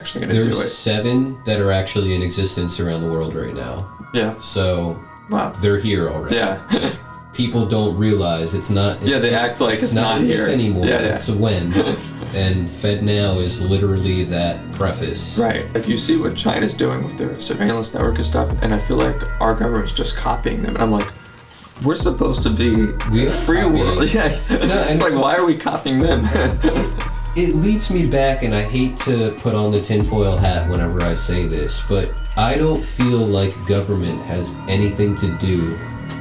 actually going to do it. There's 7 that are actually in existence around the world right now. Yeah. So wow. They're here already. Yeah. People don't realize it's not. Yeah, they act like it's not here if anymore. Yeah. It's a when. And FedNow is literally that preface. Right. Like you see what China's doing with their surveillance network and stuff, and I feel like our government's just copying them. And I'm like, we're supposed to be the free world. Yeah. No, it's like, why are we copying them? It leads me back, and I hate to put on the tinfoil hat whenever I say this, but I don't feel like government has anything to do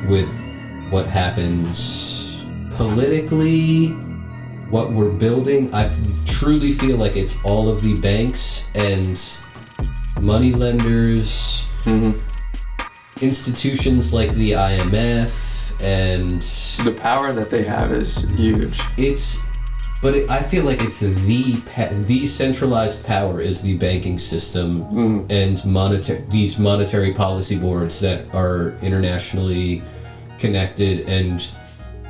with what happens politically, what we're building. I truly feel like it's all of the banks and money lenders, institutions like the IMF, and the power that they have is huge. I feel like it's the centralized power is the banking system and these monetary policy boards that are internationally connected and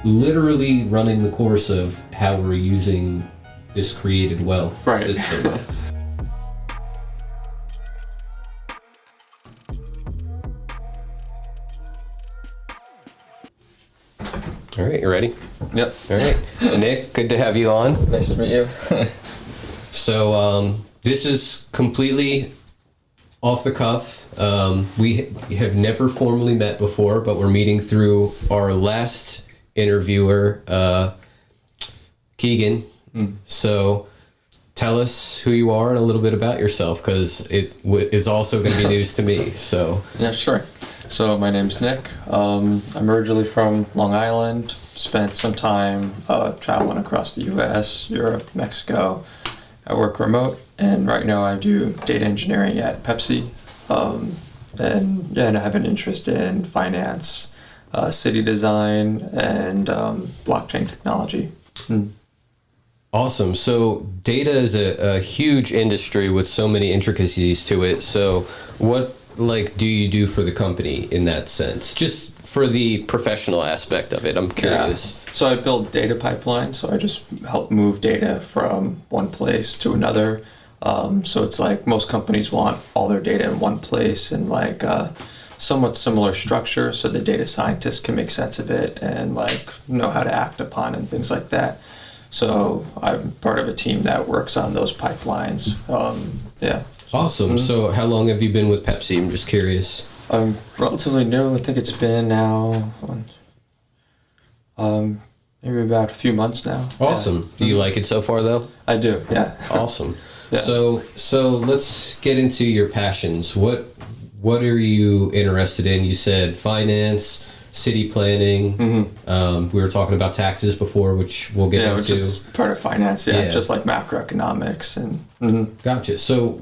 literally running the course of how we're using this created wealth system. All right, you ready? Yep. All right. Nick, good to have you on. Nice to meet you. So this is completely off the cuff. We have never formally met before, but we're meeting through our last interviewer, Keegan. So tell us who you are and a little bit about yourself, because it is also going to be news to me. So yeah, sure. So my name's Nick. I'm originally from Long Island. Spent some time traveling across the U.S., Europe, Mexico. I work remote, and right now I do data engineering at Pepsi. And I have an interest in finance, city design, and blockchain technology. Awesome. So data is a huge industry with so many intricacies to it. So what do you do for the company in that sense? Just for the professional aspect of it, I'm curious. Yeah. So I build data pipelines. So I just help move data from one place to another. So it's like most companies want all their data in one place and like somewhat similar structure, so the data scientists can make sense of it and like know how to act upon and things like that. So I'm part of a team that works on those pipelines. Yeah. Awesome. So how long have you been with Pepsi? I'm just curious. I'm relatively new. I think it's been now maybe about a few months now. Awesome. Yeah. Do you like it so far though? I do, yeah. Awesome. Yeah. So let's get into your passions. What are you interested in? You said finance, city planning. We were talking about taxes before, which we'll get into. Yeah, which is part of finance, just like macroeconomics and Gotcha. So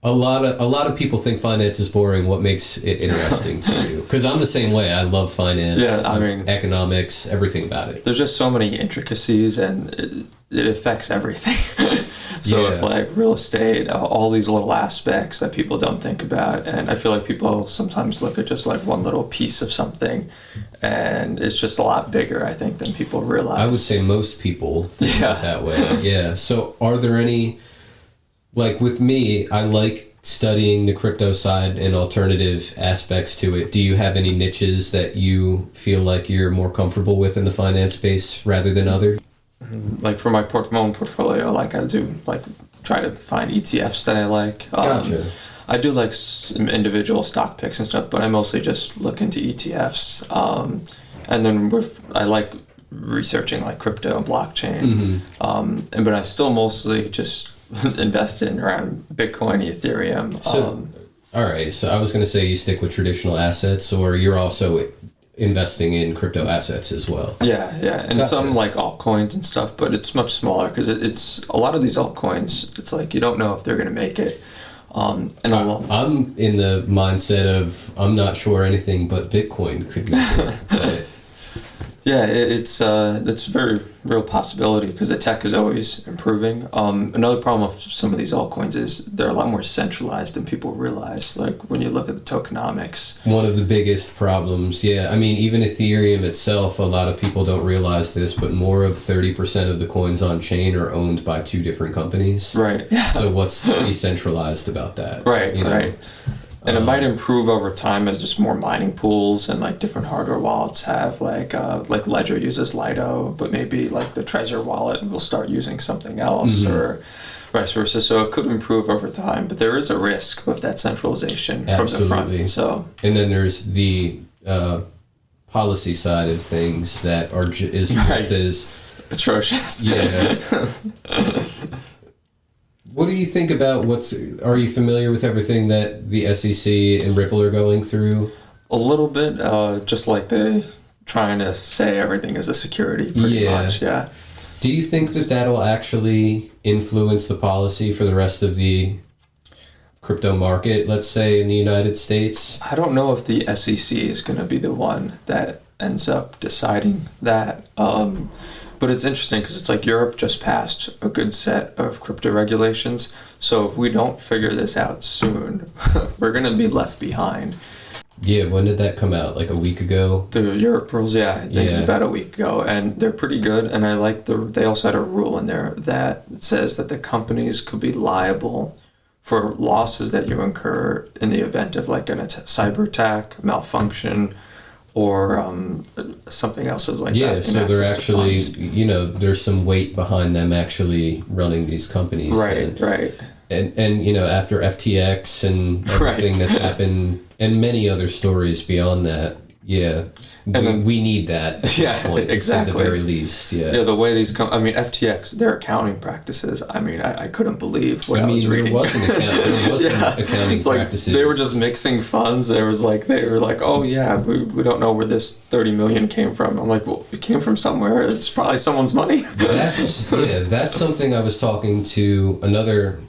a lot of people think finance is boring. What makes it interesting to you? Because I'm the same way. I love finance. Yeah, I mean, economics, everything about it. There's just so many intricacies, and it affects everything. So it's like real estate, all these little aspects that people don't think about. And I feel like people sometimes look at just like one little piece of something, and it's just a lot bigger, I think, than people realize. I would say most people think of it that way. Yeah. So are there any, like with me, I like studying the crypto side and alternative aspects to it. Do you have any niches that you feel like you're more comfortable with in the finance space rather than others? Like for my own portfolio, like I do like try to find ETFs that I like. Gotcha. I do like some individual stock picks and stuff, but I mostly just look into ETFs. And then I like researching like crypto and blockchain. But I still mostly just invest in around Bitcoin, Ethereum. All right. So I was going to say you stick with traditional assets, or you're also investing in crypto assets as well. Yeah, and some like altcoins and stuff, but it's much smaller because it's a lot of these altcoins. It's like you don't know if they're going to make it. I'm in the mindset of I'm not sure anything but Bitcoin could make it. Yeah, it's a very real possibility because the tech is always improving. Another problem with some of these altcoins is they're a lot more centralized than people realize. Like when you look at the tokenomics. One of the biggest problems, yeah. I mean, even Ethereum itself, a lot of people don't realize this, but more of 30% of the coins on chain are owned by two different companies. Right. Yeah. So what's decentralized about that? Right. You know? Right. And it might improve over time as there's more mining pools and like different hardware wallets have like Ledger uses Lido, but maybe like the Trezor wallet will start using something else or vice versa. So it could improve over time, but there is a risk with that centralization from the front. So and then there's the policy side of things that are is just as atrocious. Yeah. What do you think about are you familiar with everything that the SEC and Ripple are going through? A little bit, just like they trying to say everything is a security pretty much, yeah. Do you think that that'll actually influence the policy for the rest of the crypto market, let's say, in the United States? I don't know if the SEC is going to be the one that ends up deciding that. But it's interesting because it's like Europe just passed a good set of crypto regulations. So if we don't figure this out soon, we're going to be left behind. Yeah, when did that come out? Like a week ago? The Europe rules, yeah, I think it's about a week ago. And they're pretty good. And I like they also had a rule in there that says that the companies could be liable for losses that you incur in the event of like a cyber attack, malfunction, or something else is like that. Yeah, so they're actually, there's some weight behind them actually running these companies. Right, right. And after FTX and everything that's happened, and many other stories beyond that, we need that. Yeah, point, exactly. At the very least, Yeah, the way these FTX, their accounting practices. I mean, I couldn't believe what I was reading. There wasn't accounting practices. They were just mixing funds. They were like, oh yeah, we don't know where this 30 million came from. I'm like, well, it came from somewhere. It's probably someone's money. That's something I was talking to another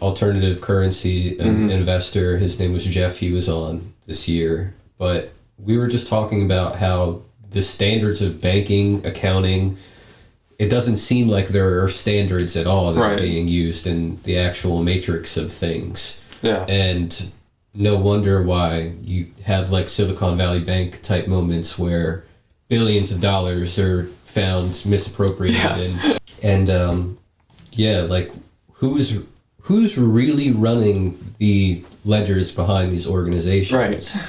alternative currency investor. His name was Jeff. He was on this year, but we were just talking about how the standards of banking, accounting, it doesn't seem like there are standards at all that are being used in the actual matrix of things. Yeah. And no wonder why you have like Silicon Valley Bank type moments where billions of dollars are found misappropriated and like who's really running the ledgers behind these organizations? Right.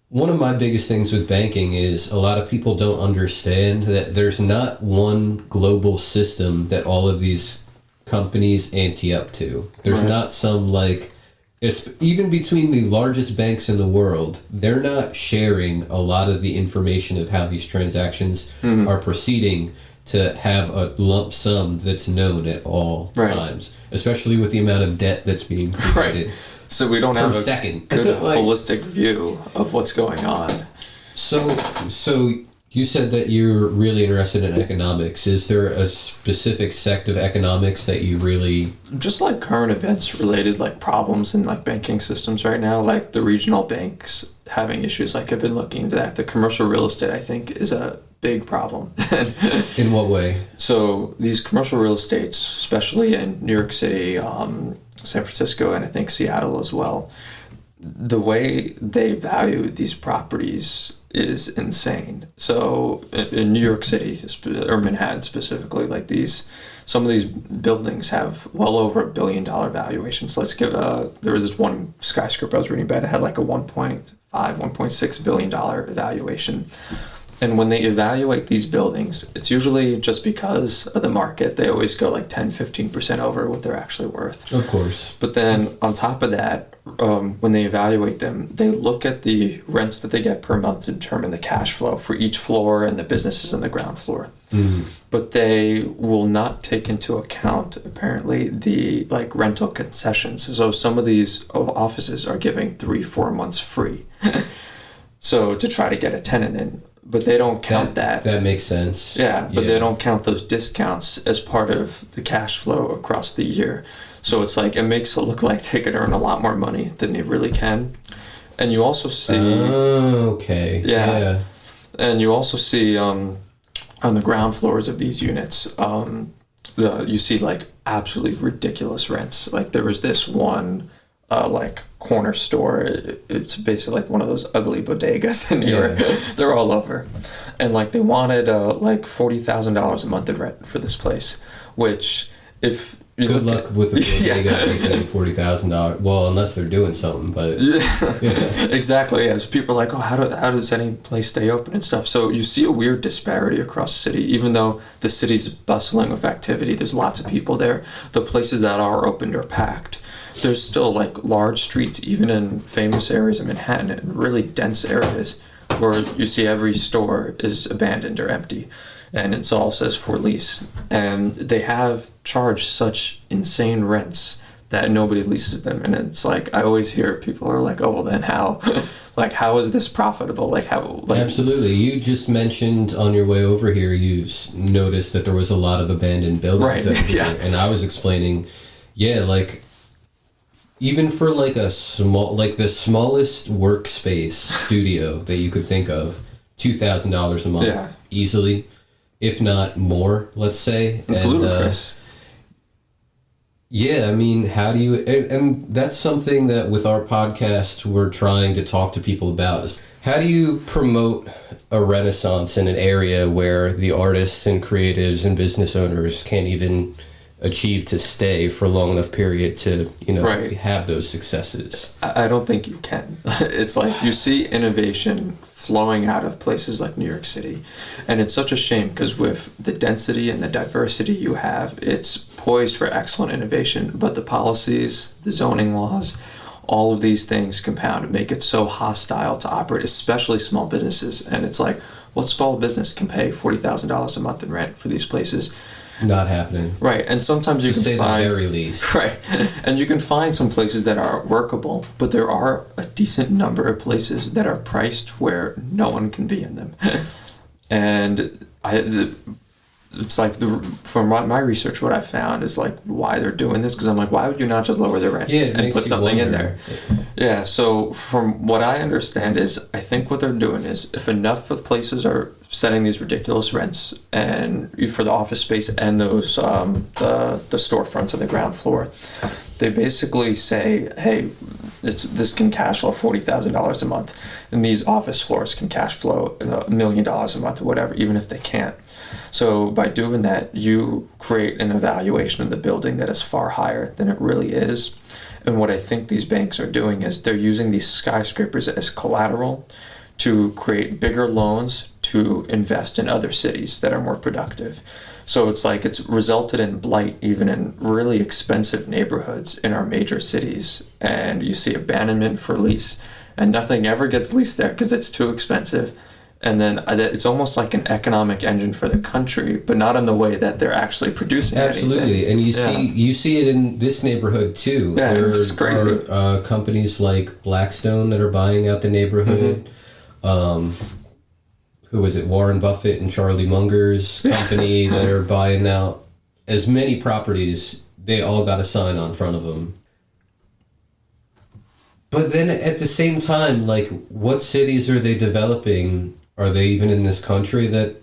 One of my biggest things with banking is a lot of people don't understand that there's not one global system that all of these companies ante up to. There's not some even between the largest banks in the world, they're not sharing a lot of the information of how these transactions are proceeding to have a lump sum that's known at all times, especially with the amount of debt that's being created. Right. So we don't have a good holistic view of what's going on. So you said that you're really interested in economics. Is there a specific sect of economics that you really... Just like current events related, like problems in like banking systems right now, like the regional banks having issues. Like I've been looking into that. The commercial real estate, I think, is a big problem. In what way? So these commercial real estates, especially in New York City, San Francisco, and I think Seattle as well, the way they value these properties is insane. So in New York City or Manhattan specifically, like some of these buildings have well over $1 billion valuations. Let's give there was this one skyscraper I was reading about. It had like a $1.6 billion valuation. And when they evaluate these buildings, it's usually just because of the market. They always go like 10, 15% over what they're actually worth. Of course. But then on top of that, when they evaluate them, they look at the rents that they get per month to determine the cash flow for each floor and the businesses on the ground floor. But they will not take into account, apparently, the like rental concessions. So some of these offices are giving 3-4 months free. So to try to get a tenant in. But they don't count that. That makes sense. Yeah, but they don't count those discounts as part of the cash flow across the year. So it's like, it makes it look like they could earn a lot more money than they really can. And you also see... Okay. Yeah. And you also see on the ground floors of these units, you see like absolutely ridiculous rents. Like there was this one like corner store. It's basically like one of those ugly bodegas in New York. They're all over, and like they wanted like $40,000 a month in rent for this place, which if you good luck with a bodega making $40,000. Well, unless they're doing something, but exactly. As people are like, oh, how does any place stay open and stuff? So you see a weird disparity across the city. Even though the city's bustling with activity, there's lots of people there. The places that are open are packed. There's still like large streets, even in famous areas of Manhattan, and really dense areas, where you see every store is abandoned or empty, and it all says for lease. And they have charged such insane rents that nobody leases them. And it's like, I always hear people are like, oh, well then how? Like, how is this profitable? Like, how? Like, absolutely. You just mentioned on your way over here, you noticed that there was a lot of abandoned buildings. Right. Yeah. And I was explaining, like, even for like a small, like the smallest workspace studio that you could think of, $2,000 a month, easily, if not more, let's say. It's ludicrous. I mean, how do you, and that's something that with our podcast we're trying to talk to people about, is how do you promote a renaissance in an area where the artists and creatives and business owners can't even achieve to stay for a long enough period to, have those successes? I don't think you can. It's like you see innovation flowing out of places like New York City, and it's such a shame because with the density and the diversity you have, it's poised for excellent innovation, but the policies, the zoning laws, all of these things compound and make it so hostile to operate, especially small businesses. And it's like, what small business can pay $40,000 a month in rent for these places? Not happening. Right, and sometimes you can find, the very least. Right, and you can find some places that are workable, but there are a decent number of places that are priced where no one can be in them. And it's like from my research, what I found is like why they're doing this, because I'm like, why would you not just lower the rent and put something in there? Yeah, so from what I understand is, I think what they're doing is, if enough of places are setting these ridiculous rents and for the office space and those the storefronts on the ground floor, they basically say, hey, this can cash flow $40,000 a month, and these office floors can cash flow $1 million a month or whatever, even if they can't. So by doing that, you create an evaluation of the building that is far higher than it really is. And what I think these banks are doing is they're using these skyscrapers as collateral to create bigger loans to invest in other cities that are more productive. So it's like it's resulted in blight even in really expensive neighborhoods in our major cities. And you see abandonment for lease, and nothing ever gets leased there because it's too expensive. And then it's almost like an economic engine for the country, but not in the way that they're actually producing Absolutely. anything. And you see it in this neighborhood too. Yeah, it's crazy. Are companies like Blackstone that are buying out the neighborhood. Who was it? Warren Buffett and Charlie Munger's company that are buying out as many properties. They all got a sign on front of them. But then at the same time, like, what cities are they developing? Are they even in this country that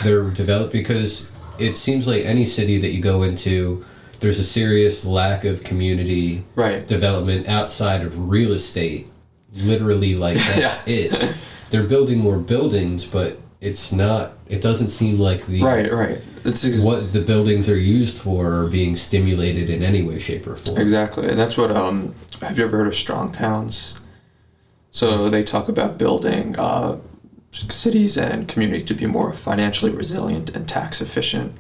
they're developed? Because it seems like any city that you go into, there's a serious lack of community development outside of real estate. Literally, like, that's it. They're building more buildings, but it's not. It doesn't seem like the what the buildings are used for are being stimulated in any way, shape, or form. Exactly, and that's what. Have you ever heard of strong towns? So they talk about building cities and communities to be more financially resilient and tax efficient.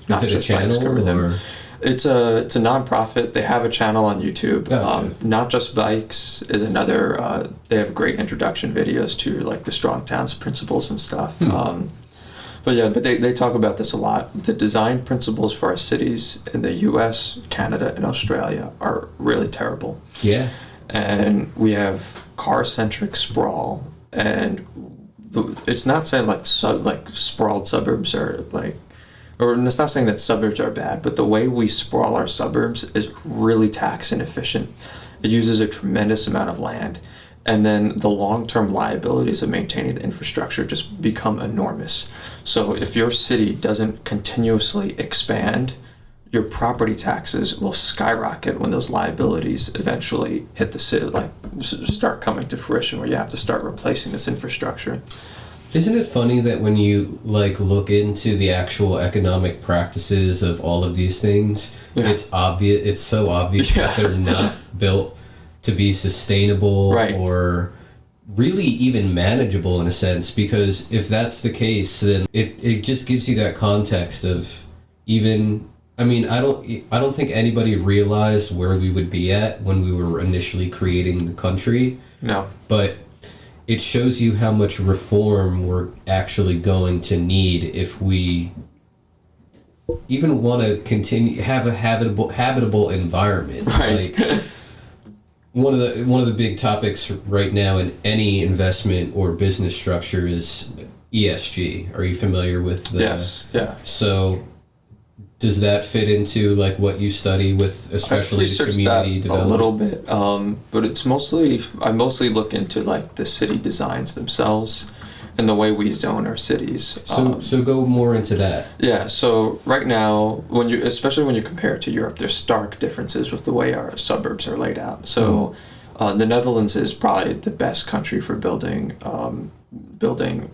Is it a channel or? It's a nonprofit. They have a channel on YouTube. Gotcha. Not Just Bikes is another. They have great introduction videos to like the Strong Towns principles and stuff. But they talk about this a lot. The design principles for our cities in the U.S., Canada, and Australia are really terrible. Yeah. And we have car-centric sprawl, and it's not saying like sprawled suburbs are like. Or it's not saying that suburbs are bad, but the way we sprawl our suburbs is really tax inefficient. It uses a tremendous amount of land. and then the long-term liabilities of maintaining the infrastructure just become enormous. So if your city doesn't continuously expand, your property taxes will skyrocket when those liabilities eventually hit the city, like start coming to fruition, where you have to start replacing this infrastructure. Isn't it funny that when you like look into the actual economic practices of all of these things, it's obvious. It's so obvious that they're not built to be sustainable or really even manageable in a sense. Because if that's the case, then it just gives you that context of even. I mean, I don't think anybody realized where we would be at when we were initially creating the country. No, but it shows you how much reform we're actually going to need if we even want to continue have a habitable environment. Right. Like one of the big topics right now in any investment or business structure is ESG. Are you familiar with the? Yes. Yeah. So does that fit into like what you study with, especially the community development? A little bit, but it's mostly I mostly look into like the city designs themselves and the way we zone our cities. So go more into that. Yeah. So right now, especially when you compare it to Europe, there's stark differences with the way our suburbs are laid out. So the Netherlands is probably the best country for building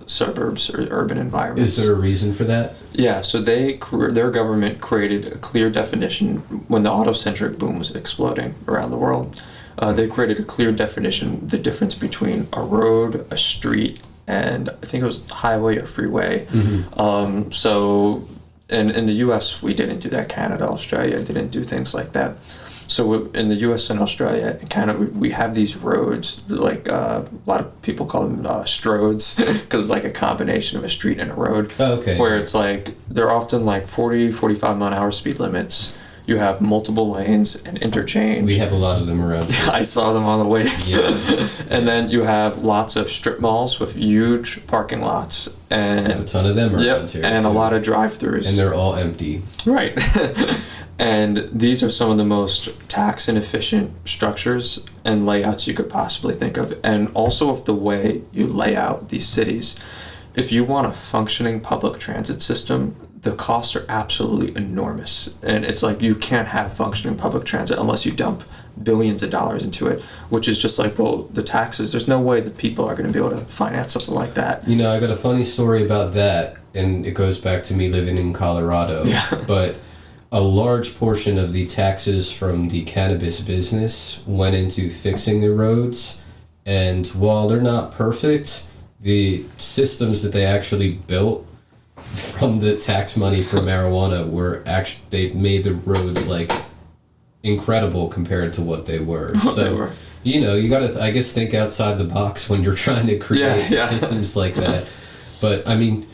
suburbs or urban environments. Is there a reason for that? Yeah, so their government created a clear definition when the autocentric boom was exploding around the world. They created a clear definition, the difference between a road, a street, and I think it was highway or freeway. Mm-hmm. So, and in the U.S. we didn't do that. Canada, Australia didn't do things like that. So in the U.S. and Australia and Canada, we have these roads, like a lot of people call them stroads, because it's like a combination of a street and a road. Oh, okay. Where it's like, they're often like 40, 45 mile an hour speed limits. You have multiple lanes and interchange. We have a lot of them around here. I saw them on the way. Yeah. And then you have lots of strip malls with huge parking lots. And we have a ton of them around here. And too. a lot of drive-thrus. And they're all empty. Right. And these are some of the most tax inefficient structures and layouts you could possibly think of. And also of the way you lay out these cities. If you want a functioning public transit system, the costs are absolutely enormous. And it's like you can't have functioning public transit unless you dump billions of dollars into it, which is just like, well, the taxes, there's no way that people are going to be able to finance something like that. You know, I got a funny story about that, and it goes back to me living in Colorado. Yeah. But a large portion of the taxes from the cannabis business went into fixing the roads. And while they're not perfect, the systems that they actually built from the tax money for marijuana were actually, they made the roads like incredible compared to what they were. So, you know, you gotta, I guess, think outside the box when you're trying to create systems like that. But I mean,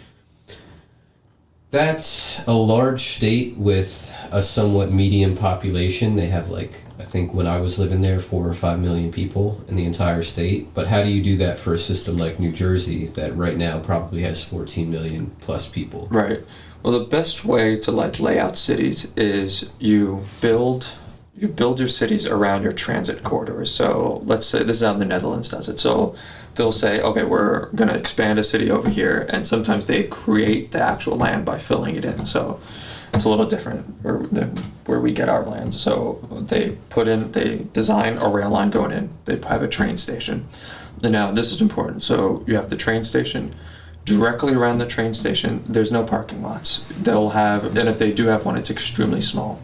that's a large state with a somewhat medium population. They have like, I think when I was living there, 4 or 5 million people in the entire state. But how do you do that for a system like New Jersey that right now probably has 14 million plus people? Right. Well, the best way to like lay out cities is you build your cities around your transit corridors. So let's say this is how the Netherlands does it. So they'll say, okay, we're going to expand a city over here, and sometimes they create the actual land by filling it in. So it's a little different than where we get our land. So they design a rail line going in. They have a train station. And now this is important. So you have the train station. Directly around the train station, there's no parking lots. They'll have, and if they do have one, it's extremely small.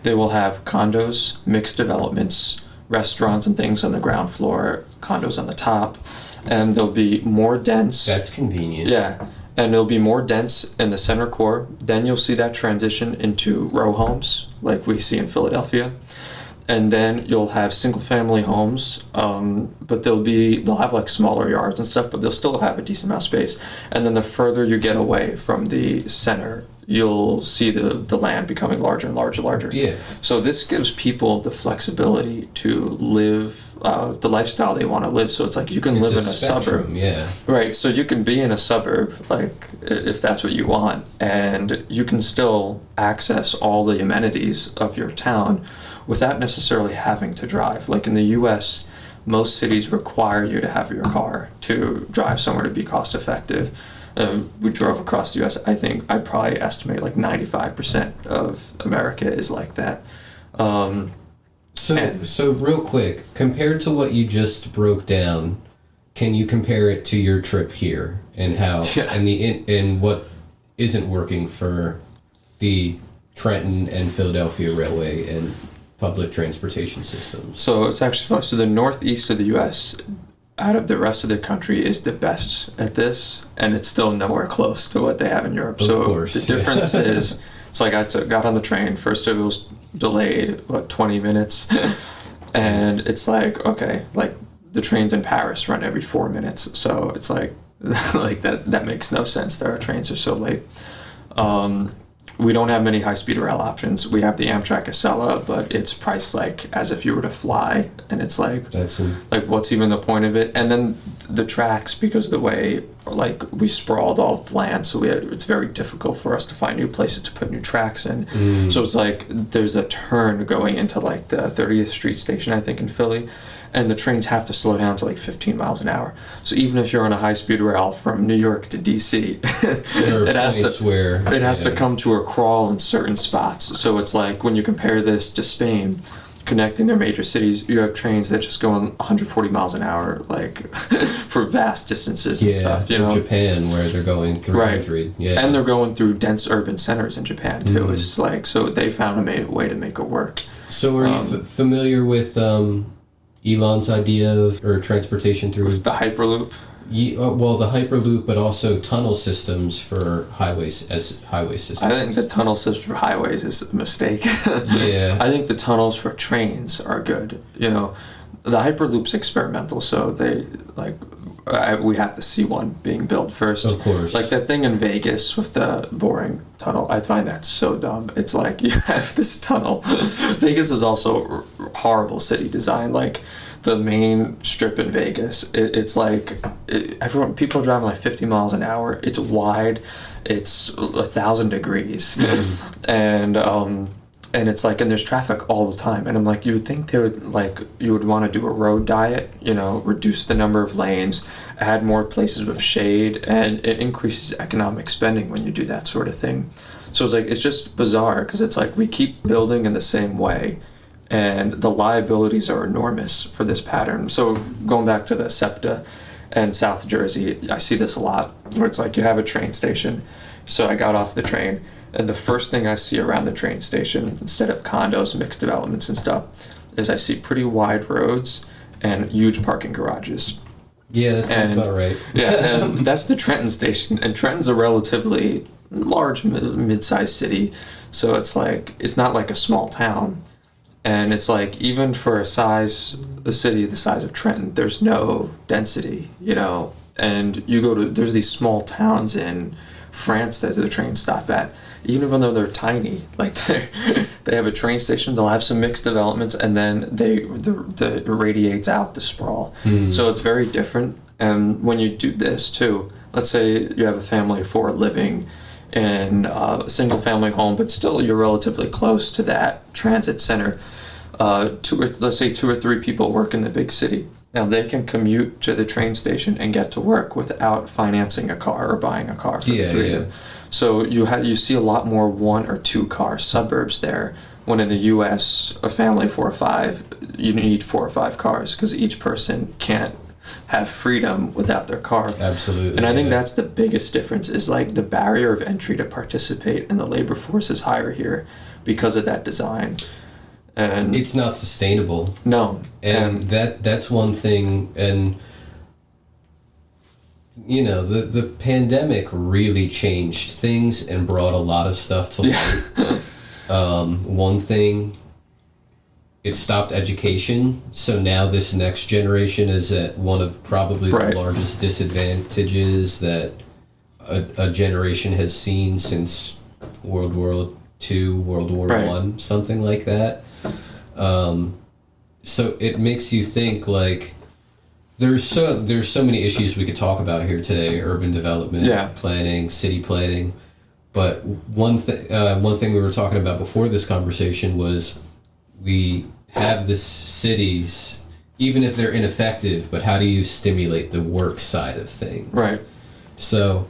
They will have condos, mixed developments, restaurants and things on the ground floor, condos on the top, and they'll be more dense. That's convenient. Yeah, and it'll be more dense in the center core. Then you'll see that transition into row homes, like we see in Philadelphia. And then you'll have single-family homes, but they'll have like smaller yards and stuff, but they'll still have a decent amount of space. And then the further you get away from the center, you'll see the land becoming larger and larger. Yeah. So this gives people the flexibility to live the lifestyle they want to live. So it's like you can live in a suburb. Yeah. Right. So you can be in a suburb, like if that's what you want, and you can still access all the amenities of your town without necessarily having to drive. Like in the U.S., most cities require you to have your car to drive somewhere to be cost effective. We drove across the US. I think I'd probably estimate like 95% of America is like that. So real quick, compared to what you just broke down, can you compare it to your trip here and how and what isn't working for the Trenton and Philadelphia Railway and public transportation systems? So it's actually fun. So the northeast of the U.S., out of the rest of the country, is the best at this, and it's still nowhere close to what they have in Europe. Of So course, the difference is, it's like I got on the train. First it was delayed, 20 minutes, and it's like, okay, like the trains in Paris run every 4 minutes. So it's like, like that makes no sense that our trains are so late. We don't have many high-speed rail options. We have the Amtrak Acela, but it's priced like as if you were to fly, and it's like, like what's even the point of it? And then the tracks, because of the way like we sprawled all the land, so it's very difficult for us to find new places to put new tracks in. So it's like there's a turn going into like the 30th Street station, I think, in Philly, and the trains have to slow down to like 15 miles an hour. So even if you're on a high-speed rail from New York to DC, it has to come to a crawl in certain spots. So it's like when you compare this to Spain, connecting their major cities, you have trains that just go on 140 miles an hour, like for vast distances and stuff. You know, Japan, where they're going 300. Right. Yeah, and they're going through dense urban centers in Japan too. It's like, so they found a way to make it work. So are you familiar with Elon's idea of transportation through the Hyperloop? Well, the Hyperloop, but also tunnel systems for highways as highway systems. I think the tunnel system for highways is a mistake. Yeah. I think the tunnels for trains are good. You know, the Hyperloop's experimental, so they we have to see one being built first. Of course. Like that thing in Vegas with the boring tunnel. I find that so dumb. It's like you have this tunnel. Vegas is also horrible city design. Like the main strip in Vegas, it's like people are driving like 50 miles an hour. It's wide. It's 1,000 degrees, and it's like, and there's traffic all the time. And I'm like, you would think you would want to do a road diet, you know, reduce the number of lanes, add more places with shade, and it increases economic spending when you do that sort of thing. So it's like, it's just bizarre because it's like we keep building in the same way, and the liabilities are enormous for this pattern. So going back to the SEPTA and South Jersey, I see this a lot, where it's like you have a train station. So I got off the train, and the first thing I see around the train station, instead of condos, mixed developments and stuff, is I see pretty wide roads and huge parking garages. Yeah, that sounds about right. Yeah, and that's the Trenton station. And Trenton's a relatively large, mid-sized city. So it's like, it's not like a small town. And it's like, even for a city the size of Trenton, there's no density, you know. And there's these small towns in France that the trains stop at. Even though they're tiny, like they have a train station, they'll have some mixed developments, and then it radiates out the sprawl. So it's very different. And when you do this too, let's say you have a family of 4 living in a single family home, but still you're relatively close to that transit center. Let's say 2 or 3 people work in the big city. Now they can commute to the train station and get to work without financing a car or buying a car for the 3 of them. So you see a lot more 1 or 2 car suburbs there, when in the U.S. a family of 4 or 5, you need 4 or 5 cars because each person can't have freedom without their car. Absolutely. And I think that's the biggest difference, is like the barrier of entry to participate in the labor force is higher here because of that design. And it's not sustainable. No. And that's one thing. And you know, the pandemic really changed things and brought a lot of stuff to light. One thing, it stopped education. So now this next generation is at one of probably the largest disadvantages that a generation has seen since World War II, World War I, something like that. So it makes you think, like, there's so many issues we could talk about here today: urban development, planning, city planning. But one thing we were talking about before this conversation was we have the cities, even if they're ineffective, but how do you stimulate the work side of things? Right. So,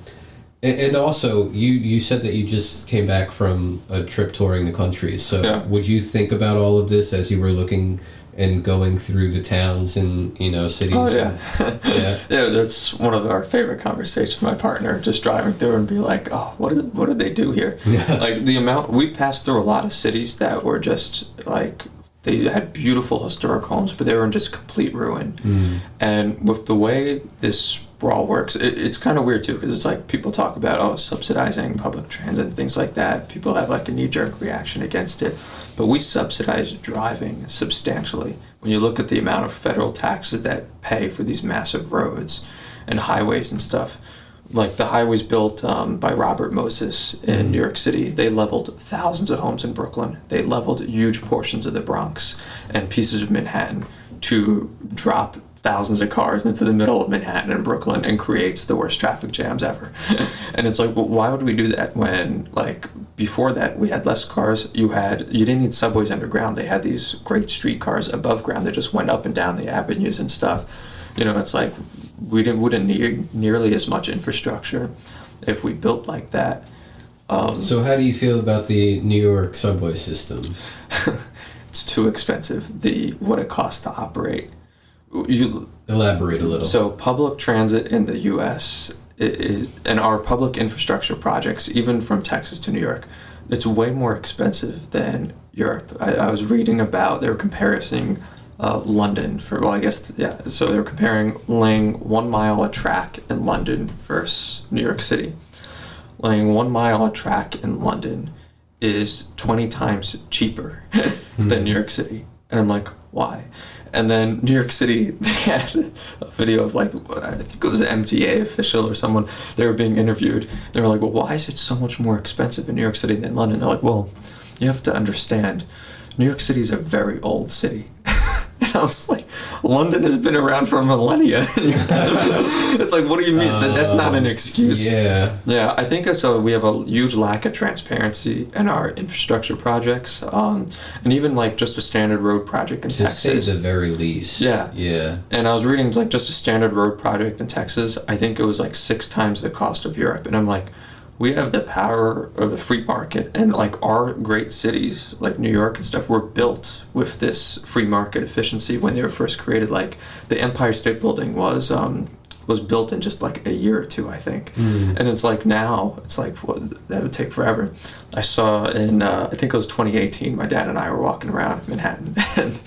and also, you said that you just came back from a trip touring the country. So, Yeah. would you think about all of this as you were looking and going through the towns and, cities? Oh, yeah. Yeah. Yeah, that's one of our favorite conversations. My partner just driving through and be like, "Oh, what did they do here?" Like the amount we passed through a lot of cities that were just like they had beautiful historic homes, but they were in just complete ruin. And with the way this sprawl works, it's kind of weird too, because it's like people talk about subsidizing public transit and things like that. People have like a knee-jerk reaction against it, but we subsidize driving substantially. When you look at the amount of federal taxes that pay for these massive roads and highways and stuff, like the highways built by Robert Moses in New York City, they leveled thousands of homes in Brooklyn. They leveled huge portions of the Bronx and pieces of Manhattan to drop thousands of cars into the middle of Manhattan and Brooklyn and creates the worst traffic jams ever. And it's like, well, why would we do that when, like, before that we had less cars? You didn't need subways underground. They had these great streetcars above ground that just went up and down the avenues and stuff. It's like we wouldn't need nearly as much infrastructure if we built like that. So how do you feel about the New York subway system? It's too expensive. What it costs to operate. You elaborate a little. So public transit in the U.S. And our public infrastructure projects, even from Texas to New York, it's way more expensive than Europe. I was reading about they were comparing London so they were comparing laying 1 mile of track in London versus New York City. Laying 1 mile of track in London is 20 times cheaper than New York City. And I'm like, why? And then New York City, they had a video of like, I think it was an MTA official or someone, they were being interviewed. They were like, well, why is it so much more expensive in New York City than London? They're like, well, you have to understand, New York City is a very old city. And I was like, London has been around for millennia. It's like, what do you mean? That's not an excuse. Yeah. Yeah, I think we have a huge lack of transparency in our infrastructure projects. And even like just a standard road project in Texas. To say the very least. Yeah. Yeah. And I was reading like just a standard road project in Texas, I think it was like 6 times the cost of Europe. And I'm like, we have the power of the free market, and like our great cities like New York and stuff were built with this free market efficiency when they were first created. Like the Empire State Building was built in just like a year or two, I think. And it's like now it's like that would take forever. I saw in I think it was 2018, my dad and I were walking around Manhattan and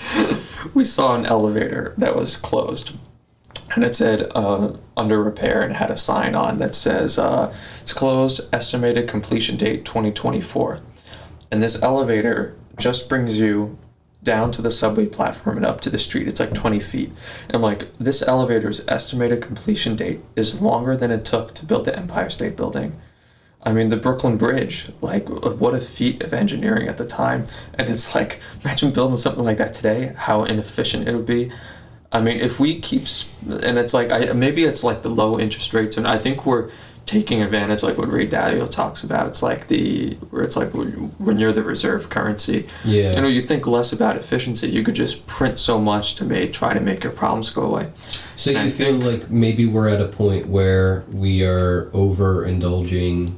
we saw an elevator that was closed. And it said under repair, and it had a sign on that says it's closed, estimated completion date 2024. And this elevator just brings you down to the subway platform and up to the street. It's like 20 feet. And I'm like, this elevator's estimated completion date is longer than it took to build the Empire State Building. I mean, the Brooklyn Bridge, like, what a feat of engineering at the time. And it's like, imagine building something like that today, how inefficient it would be. I mean, if we keep, and it's like, maybe it's like the low interest rates, and I think we're taking advantage, like what Ray Dalio talks about. It's like when you're the reserve currency. Yeah. You think less about efficiency. You could just print so much to try to make your problems go away. So you feel like maybe we're at a point where we are overindulging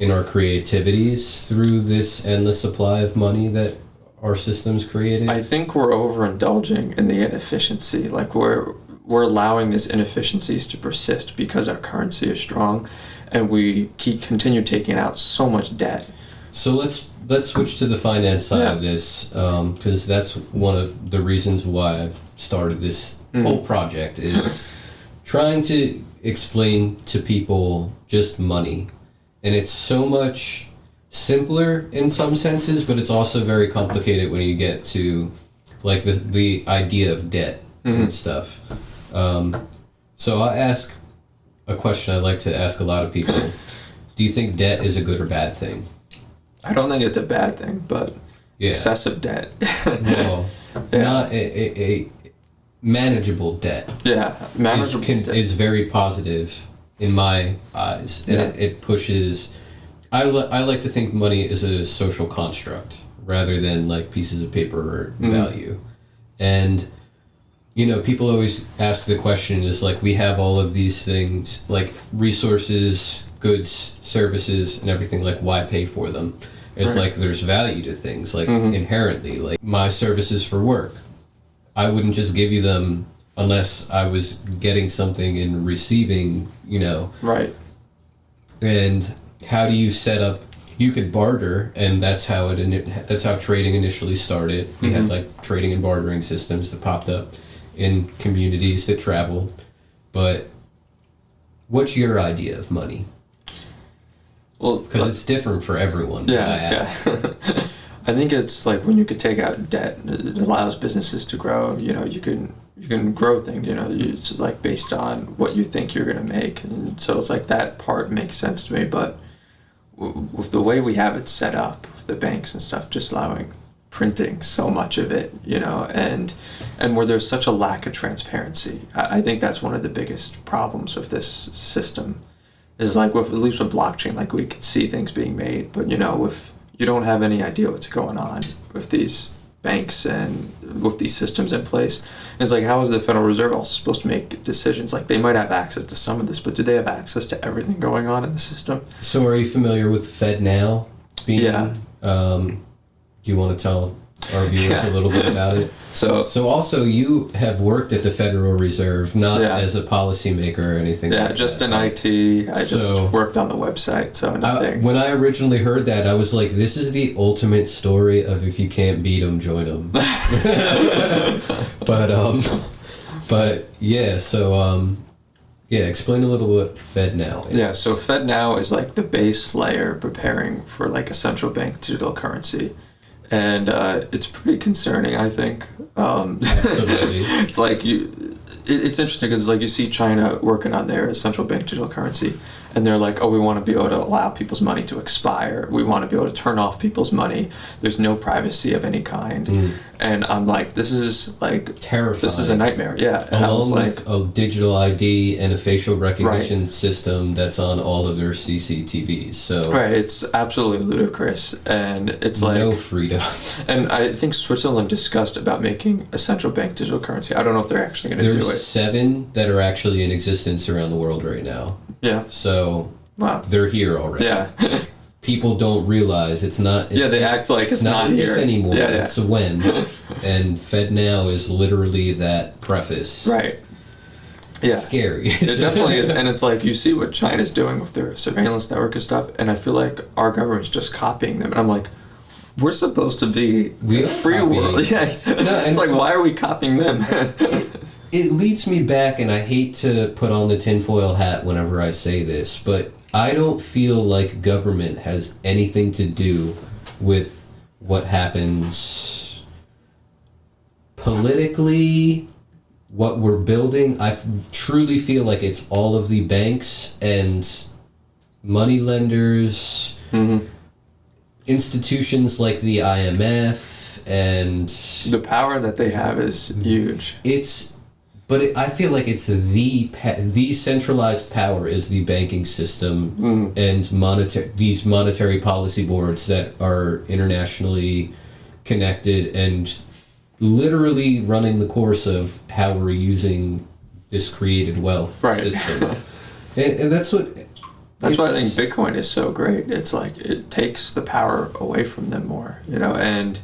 in our creativities through this endless supply of money that our systems created? I think we're overindulging in the inefficiency. Like we're allowing these inefficiencies to persist because our currency is strong, and we continue taking out so much debt. So let's switch to the finance side of this, because that's one of the reasons why I've started this whole project is trying to explain to people just money, and it's so much simpler in some senses, but it's also very complicated when you get to like the idea of debt and stuff. So I'll ask a question I'd like to ask a lot of people. Do you think debt is a good or bad thing? I don't think it's a bad thing, but excessive debt. Well, not a manageable debt. Yeah, manageable debt is very positive in my eyes, and it pushes. I like to think money is a social construct rather than like pieces of paper or value. And people always ask the question is like, we have all of these things, like resources, goods, services, and everything, like, why pay for them? It's like there's value to things, like inherently, like my services for work. I wouldn't just give you them unless I was getting something and receiving, Right. And how do you set up? You could barter, and that's how trading initially started. We had like trading and bartering systems that popped up in communities that travel. But what's your idea of money? Well, because it's different for everyone. Yeah. I think it's like when you could take out debt, it allows businesses to grow. You can grow things. It's just like based on what you think you're going to make, and so it's like that part makes sense to me. But with the way we have it set up, with the banks and stuff, just allowing printing so much of it, and where there's such a lack of transparency, I think that's one of the biggest problems with this system. Is like at least with blockchain, like we could see things being made, but if you don't have any idea what's going on with these banks and with these systems in place, and it's like, how is the Federal Reserve also supposed to make decisions? Like, they might have access to some of this, but do they have access to everything going on in the system? So are you familiar with FedNow being? Yeah. Do you want to tell our viewers a little bit about it? So also you have worked at the Federal Reserve, not as a policymaker or anything like that. Yeah, just in IT. I just worked on the website, so nothing. When I originally heard that, I was like, this is the ultimate story of if you can't beat them, join them. Explain a little what FedNow is. Yeah, so FedNow is like the base layer preparing for like a central bank digital currency. And it's pretty concerning, I think. Absolutely. It's like it's interesting because like you see China working on their central bank digital currency, and they're like, oh, we want to be able to allow people's money to expire. We want to be able to turn off people's money. There's no privacy of any kind. And I'm like, this is like terrifying. This is a nightmare. Yeah. And along with a digital ID and a facial recognition system that's on all of their CCTVs. So it's absolutely ludicrous, and it's like no freedom. And I think Switzerland discussed about making a central bank digital currency. I don't know if they're actually going to do it. There's 7 that are actually in existence around the world right now. Yeah. So wow. They're here already. Yeah. People don't realize it's not. They act like it's not here if anymore. Yeah. It's a when. And FedNow is literally that preface. Right. Yeah. Scary. It definitely is, and it's like you see what China's doing with their surveillance network and stuff, and I feel like our government's just copying them, and I'm like, we're supposed to be a free world. Yeah. It's like, why are we copying them? It leads me back, and I hate to put on the tinfoil hat whenever I say this, but I don't feel like government has anything to do with what happens politically, what we're building. I truly feel like it's all of the banks and money lenders, institutions like the IMF, and the power that they have is huge. I feel like it's the centralized power is the banking system and these monetary policy boards that are internationally connected and literally running the course of how we're using this created wealth system. And that's why I think Bitcoin is so great. It's like it takes the power away from them more, and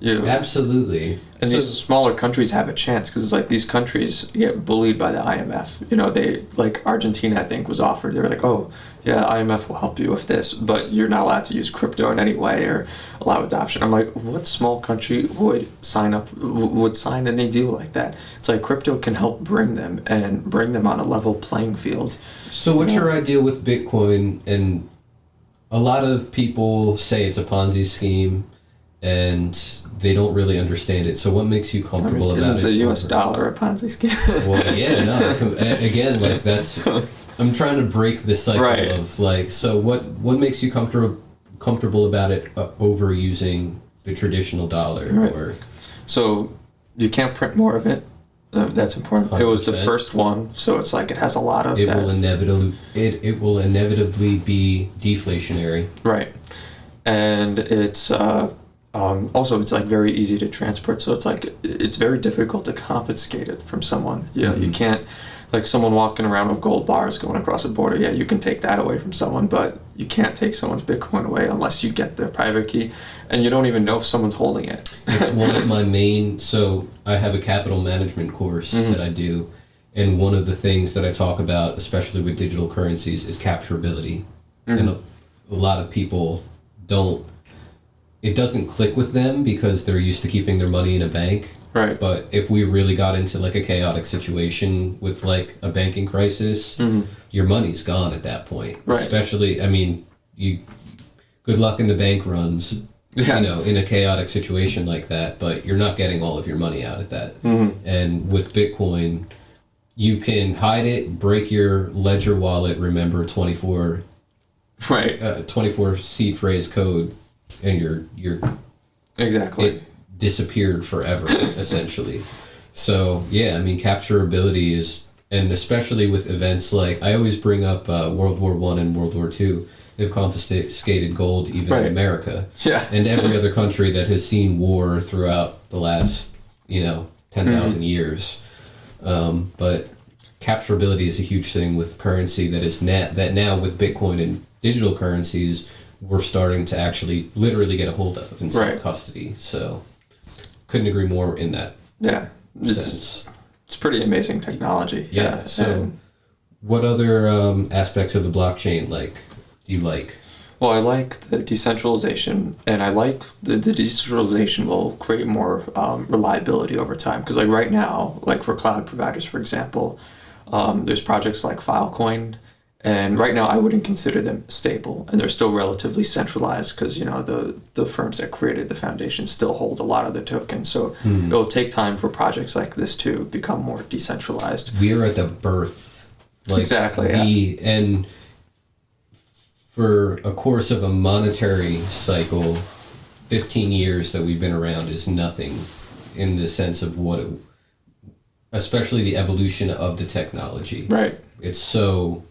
absolutely. And these smaller countries have a chance because it's like these countries get bullied by the IMF. They like Argentina, I think, was offered. They were like, oh, yeah, IMF will help you with this, but you're not allowed to use crypto in any way or allow adoption. I'm like, what small country would sign any deal like that? It's like crypto can help bring them on a level playing field. So what's your idea with Bitcoin? And a lot of people say it's a Ponzi scheme, and they don't really understand it. So what makes you comfortable about it? Isn't the U.S. dollar a Ponzi scheme? Well, yeah, no. Again, like that's. I'm trying to break the cycle of like. So what makes you comfortable about it over using the traditional dollar? Or so you can't print more of it. That's important. 100%. It was the first one, so it's like it has a lot of. It will inevitably be deflationary. Right, and it's Also, it's like very easy to transport, so it's like it's very difficult to confiscate it from someone. You know, you can't, like someone walking around with gold bars going across a border. Yeah, you can take that away from someone, but you can't take someone's Bitcoin away unless you get their private key, and you don't even know if someone's holding it. It's one of my main. So I have a capital management course that I do, and one of the things that I talk about, especially with digital currencies, is capturability, and a lot of people don't. It doesn't click with them because they're used to keeping their money in a bank. Right. But if we really got into like a chaotic situation with like a banking crisis, your money's gone at that point. Right. Especially, I mean, good luck in the bank runs, Yeah. you know, in a chaotic situation like that, but you're not getting all of your money out of that. And with Bitcoin, you can hide it, break your ledger wallet, remember 24 Right. 24 seed phrase code, and you're Exactly. it disappeared forever essentially. So yeah, I mean, capturability is, and especially with events like, I always bring up World War I and World War II. They've confiscated gold even in America, and every other country that has seen war throughout the last 10,000 years. But capturability is a huge thing with currency that is that now with Bitcoin and digital currencies, we're starting to actually literally get a hold of in self-custody. So couldn't agree more in that sense. It's pretty amazing technology. Yeah. So what other aspects of the blockchain do you like? Well, I like the decentralization, and I like the decentralization will create more reliability over time. Because like right now, like for cloud providers, for example, there's projects like Filecoin, and right now I wouldn't consider them stable, and they're still relatively centralized because the firms that created the foundation still hold a lot of the tokens. So it'll take time for projects like this to become more decentralized. We are at the birth, exactly, and for a course of a monetary cycle, 15 years that we've been around is nothing in the sense of especially the evolution of the technology. Right. It's so.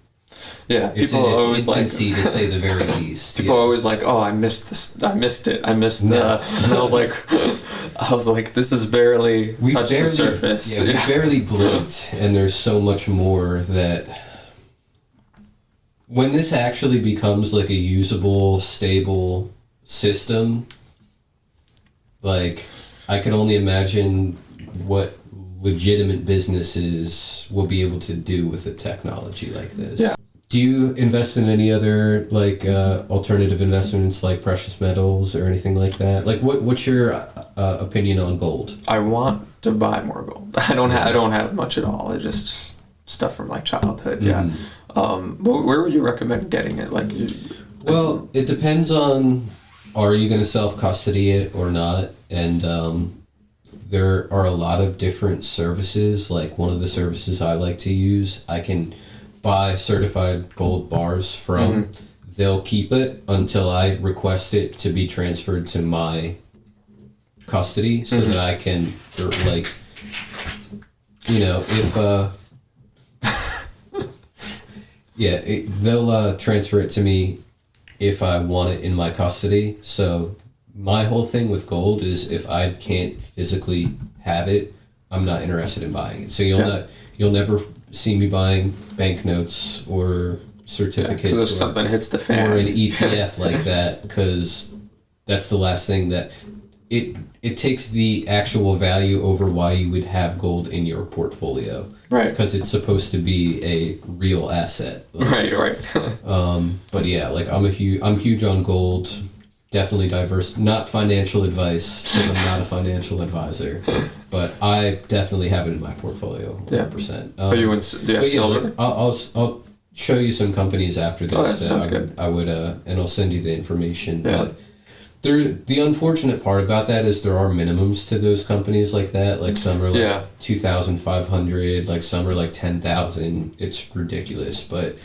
Yeah, people are always like, to say the very least. People are always like, "Oh, I missed this. I missed it. I missed the." And I was like, "This is barely touched the surface." Yeah, we barely blinked, and there's so much more that. When this actually becomes like a usable, stable system, like I can only imagine what legitimate businesses will be able to do with a technology like this. Yeah. Do you invest in any other alternative investments like precious metals or anything like that? Like what's your opinion on gold? I want to buy more gold. I don't have much at all. I just stuff from like childhood. Yeah. Where would you recommend getting it? Well, it depends on, are you going to self-custody it or not? And there are a lot of different services. Like one of the services I like to use, I can buy certified gold bars from. They'll keep it until I request it to be transferred to my custody so that I can, they'll transfer it to me if I want it in my custody. So my whole thing with gold is if I can't physically have it, I'm not interested in buying it. So you'll never see me buying banknotes or certificates if something hits the fan or an ETF like that, because that's the last thing that it takes the actual value over why you would have gold in your portfolio. Right. Because it's supposed to be a real asset. Right. But yeah, I'm huge on gold. Definitely diverse. Not financial advice, because I'm not a financial advisor. But I definitely have it in my portfolio, 100%. Do you have silver? I'll show you some companies after this. Oh, that sounds good. I would, and I'll send you the information. Yeah. But the unfortunate part about that is there are minimums to those companies like that. Like some are 2,500, like some are 10,000. It's ridiculous, but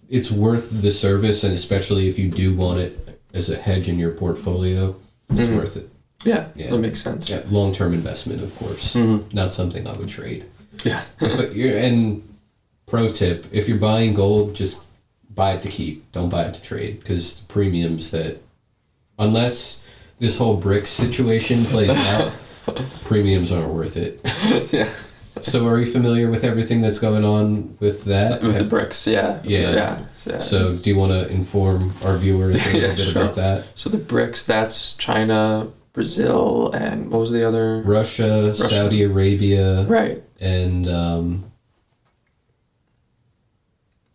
it's worth the service, and especially if you do want it as a hedge in your portfolio, it's worth it. Yeah, that makes sense. Yeah, long-term investment, of course. Not something I would trade. Yeah. And pro tip, if you're buying gold, just buy it to keep. Don't buy it to trade, because the premiums that, unless this whole BRICS situation plays out, premiums aren't worth it. Yeah. So are you familiar with everything that's going on with that? With the BRICS, yeah. Yeah. So do you want to inform our viewers a little bit about that? So the BRICS, that's China, Brazil, and what was the other? Russia. Saudi Arabia. Right. And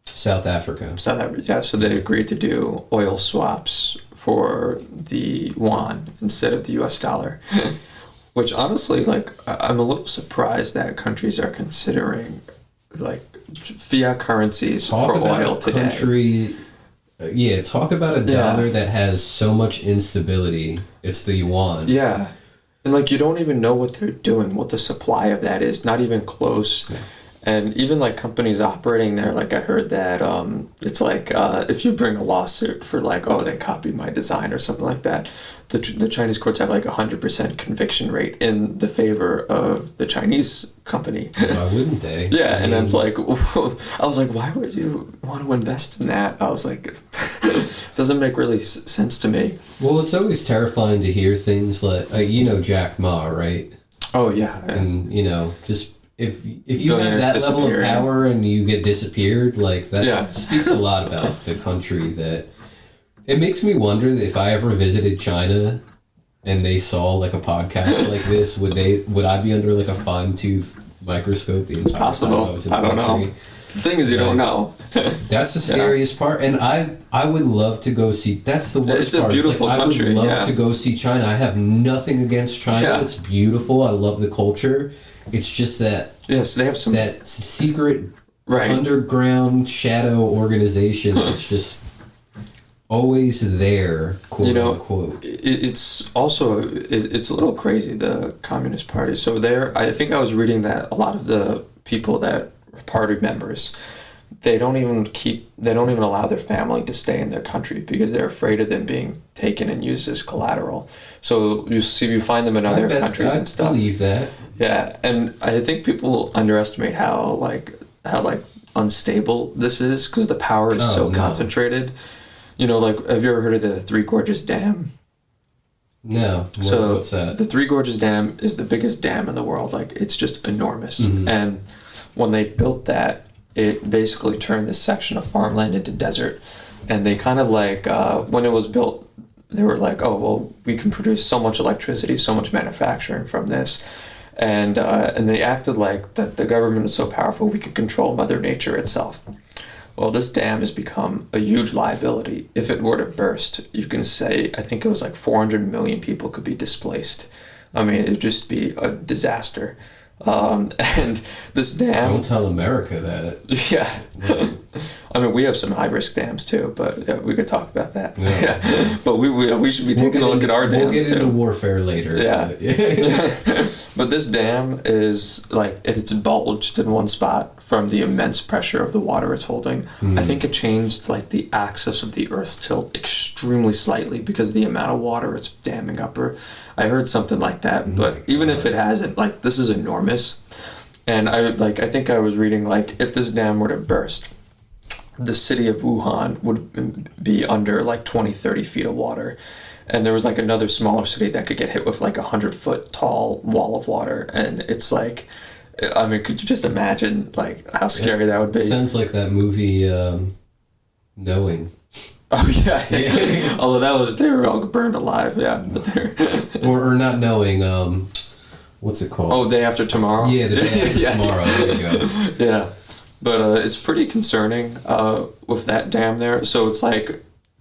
South Africa. Yeah, so they agreed to do oil swaps for the yuan instead of the US dollar. Which honestly, like, I'm a little surprised that countries are considering, like, fiat currencies for oil today. Talk about a dollar that has so much instability. It's the yuan. Yeah. And, like, you don't even know what they're doing, what the supply of that is, not even close. Yeah. And even, like, companies operating there, like, I heard that it's like if you bring a lawsuit for, like, oh, they copied my design or something like that, the Chinese courts have, like, 100% conviction rate in the favor of the Chinese company. Why wouldn't they? Yeah, and I was like, why would you want to invest in that? I was like, it doesn't make really sense to me. Well, it's always terrifying to hear things like, Jack Ma, right? Oh, yeah. And, just... If you have that level of power and you get disappeared, like that speaks a lot about the country. That it makes me wonder if I ever visited China and they saw like a podcast like this, would I be under like a fine-tooth microscope the entire time I was in the country? Don't know. The thing is, you don't know. That's the scariest part, and I would love to go see. That's the worst part. It's a beautiful country. I would love to go see China. I have nothing against China. Yeah. It's beautiful. I love the culture. It's just that they have some that secret underground shadow organization that's just always there, quote unquote. It's also it's a little crazy, the Communist Party. So I think I was reading that a lot of the people that are party members, they don't even allow their family to stay in their country because they're afraid of them being taken and used as collateral. So you find them in other countries and stuff. I believe that. Yeah, and I think people underestimate how unstable this is because the power is so concentrated. Like, have you ever heard of the Three Gorges Dam? No. What's that? The Three Gorges Dam is the biggest dam in the world. Like, it's just enormous. Mm-hmm. And when they built that, it basically turned this section of farmland into desert. And they kind of when it was built, they were like, oh, well, we can produce so much electricity, so much manufacturing from this. And they acted like that the government is so powerful we could control Mother Nature itself. Well, this dam has become a huge liability. If it were to burst, you can say, I think it was like 400 million people could be displaced. I mean, it would just be a disaster. And this dam... Don't tell America that. Yeah. I mean, we have some high-risk dams too, but we could talk about that. Yeah. But we should be taking a look at our dams too. We'll get into warfare later. Yeah. But this dam is it's bulged in one spot from the immense pressure of the water it's holding. I think it changed the axis of the Earth's tilt extremely slightly because of the amount of water it's damming up. Or I heard something like that. But even if it hasn't, this is enormous. And I think I was reading if this dam were to burst, the city of Wuhan would be under 20, 30 feet of water. And there was another smaller city that could get hit with a 100-foot tall wall of water. And it's could you just imagine how scary that would be? Sounds like that movie, Knowing. Oh yeah. Although they were all burned alive, yeah. But or not Knowing, what's it called? Oh, Day After Tomorrow? Yeah, The Day After Tomorrow, there you go. Yeah. But it's pretty concerning with that dam there. So it's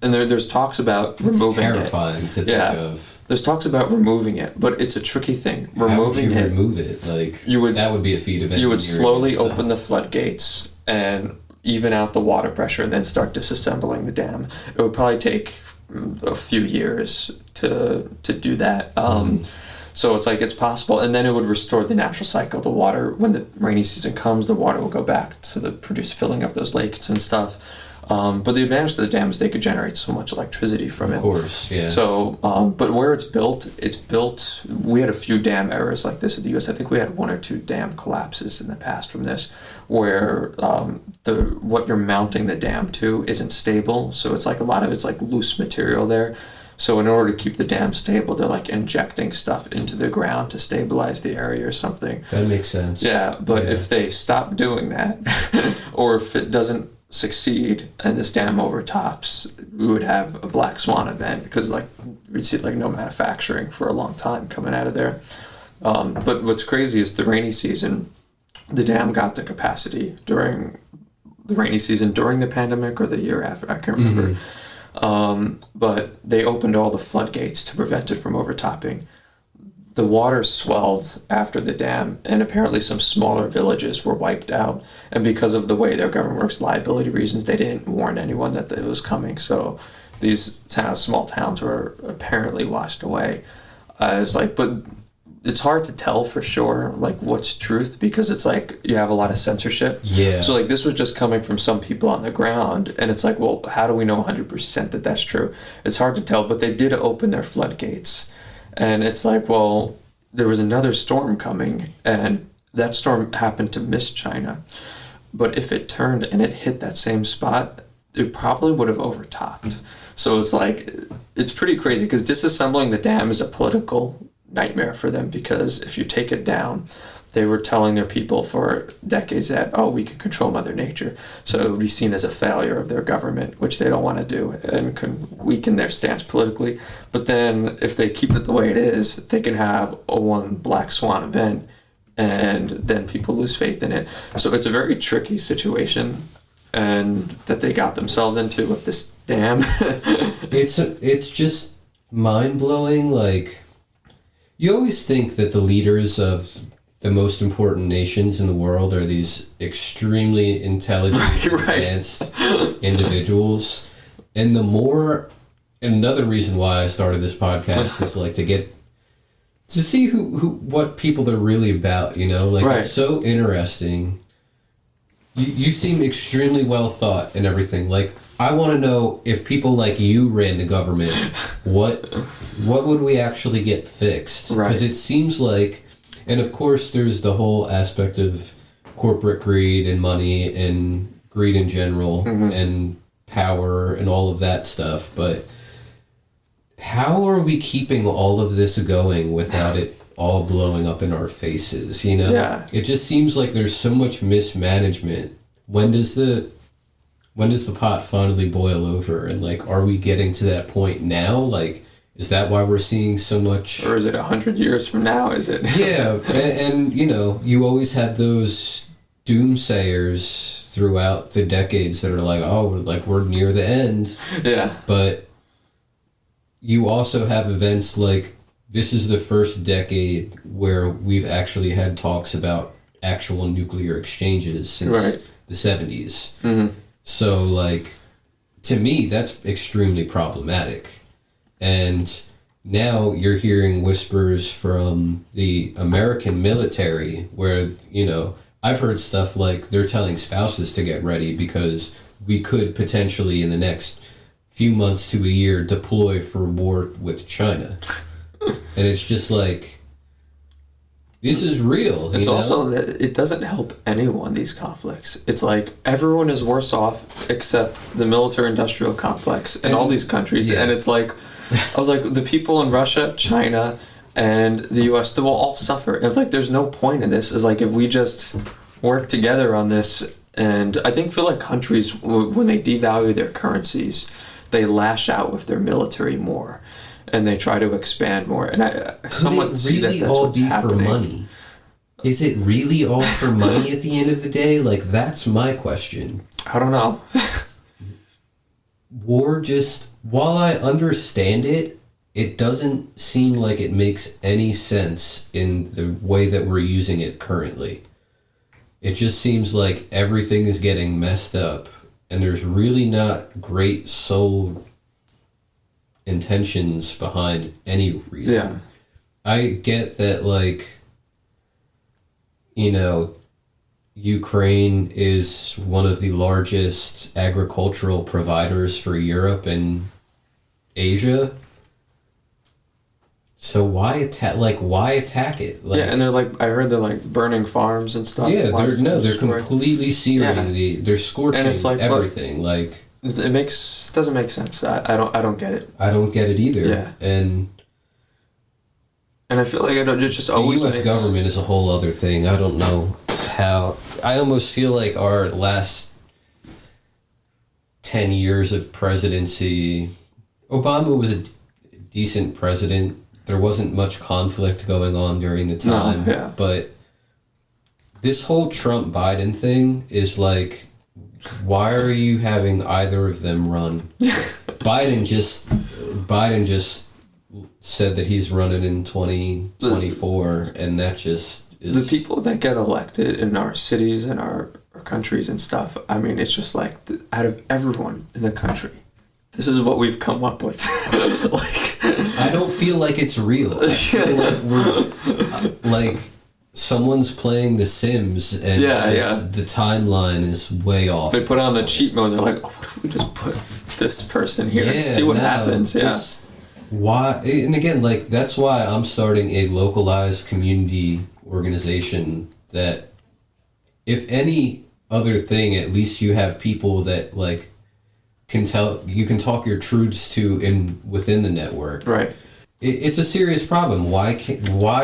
and there's talks about removing it. It's terrifying to think of. There's talks about removing it, but it's a tricky thing. How would you remove it? That would be a feat of engineering. You would slowly open the floodgates and even out the water pressure and then start disassembling the dam. It would probably take a few years to do that. So it's possible, and then it would restore the natural cycle. The water, when the rainy season comes, the water will go back to produce filling up those lakes and stuff. But the advantage of the dam is they could generate so much electricity from it. Of course, yeah. So, but where it's built, we had a few dam errors like this in the U.S. I think we had 1 or 2 dam collapses in the past from this, where what you're mounting the dam to isn't stable. So it's a lot of it's loose material there. So in order to keep the dam stable, they're like injecting stuff into the ground to stabilize the area or something. That makes sense. Yeah, but Yeah. if they stop doing that, or if it doesn't succeed and this dam overtops, we would have a black swan event, because like we'd see like no manufacturing for a long time coming out of there. But what's crazy is the rainy season, the dam got the capacity during the rainy season during the pandemic or the year after, I can't remember. But they opened all the floodgates to prevent it from overtopping. The water swelled after the dam, and apparently some smaller villages were wiped out. And because of the way their government works, liability reasons, they didn't warn anyone that it was coming. So these small towns were apparently washed away. I was like, but it's hard to tell for sure, like, what's truth, because it's like you have a lot of censorship. Yeah. So like this was just coming from some people on the ground, and it's like, well, how do we know 100% that that's true? It's hard to tell, but they did open their floodgates. And it's like, well, there was another storm coming, and that storm happened to miss China. But if it turned and it hit that same spot, it probably would have overtopped. So it's like, it's pretty crazy, because disassembling the dam is a political nightmare for them, because if you take it down, they were telling their people for decades that, oh, we can control Mother Nature. So it would be seen as a failure of their government, which they don't want to do, and can weaken their stance politically. But then if they keep it the way it is, they can have a one black swan event, and then people lose faith in it. So it's a very tricky situation, and that they got themselves into with this dam. It's just mind-blowing. Like, you always think that the leaders of the most important nations in the world are these extremely intelligent, Right. advanced individuals. And another reason why I started this podcast is like to see what people they're really about, you know? Like, Right. It's so interesting. You seem extremely well thought and everything. Like, I want to know, if people like you ran the government, what would we actually get fixed? Right. Because it seems like, and of course there's the whole aspect of corporate greed and money and greed in general, and power and all of that stuff, but how are we keeping all of this going without it all blowing up in our faces, you know? Yeah. It just seems like there's so much mismanagement. When does the pot finally boil over? And like, are we getting to that point now? Like, is that why we're seeing so much? Or is it 100 years from now? Is it? Yeah, and you know, you always have those doomsayers throughout the decades that are like, oh, like we're near the end. Yeah. But you also have events like, this is the first decade where we've actually had talks about actual nuclear exchanges since Right. the 70s. Mm-hmm. So, like, to me, that's extremely problematic. And now you're hearing whispers from the American military where, you know, I've heard stuff like they're telling spouses to get ready because we could potentially in the next few months to a year deploy for war with China. And it's just like, this is real. It's you know? also that it doesn't help anyone, these conflicts. It's like everyone is worse off except the military-industrial complex and all these countries. Yeah. And it's like, I was like, the people in Russia, China, and the U.S., they will all suffer. And it's like, there's no point in this. It's like, if we just work together on this, and I feel like countries, when they devalue their currencies, they lash out with their military more. And they try to expand more. And I somewhat see that that's what's happening. For money? Is it really all for money at the end of the day? Like, that's my question. I don't know. War just, while I understand it, it doesn't seem like it makes any sense in the way that we're using it currently. It just seems like everything is getting messed up, and there's really not great soul intentions behind any reason. Yeah. I get that, like, you know, Ukraine is one of the largest agricultural providers for Europe and Asia. So why attack it? Like, Yeah, and they're like, I heard they're like burning farms and stuff. yeah, they're Livestock completely destroyed. searing they're scorching And it's like, everything. Like, It doesn't make sense. I don't get it. I don't get it either. Yeah. And I feel like it just the always U.S. makes... government is a whole other thing. I don't know how. I almost feel like our last 10 years of presidency, Obama was a decent president. There wasn't much conflict going on during the time. No, yeah. But this whole Trump-Biden thing is like, why are you having either of them run? Biden just said that he's running in 2024, and that just is... The people that get elected in our cities and our countries and stuff, I mean, it's just like, out of everyone in the country, this is what we've come up with. Like, I don't feel like it's real. I feel like we're like someone's playing The Sims, and the timeline is way off. They put on the cheat mode. They're like, oh, what if we just put this person here and see what happens? Just why? And again, like, that's why I'm starting a localized community organization that, if any other thing, at least you have people that like you can talk your truths to within the network. Right. It's a serious problem. Why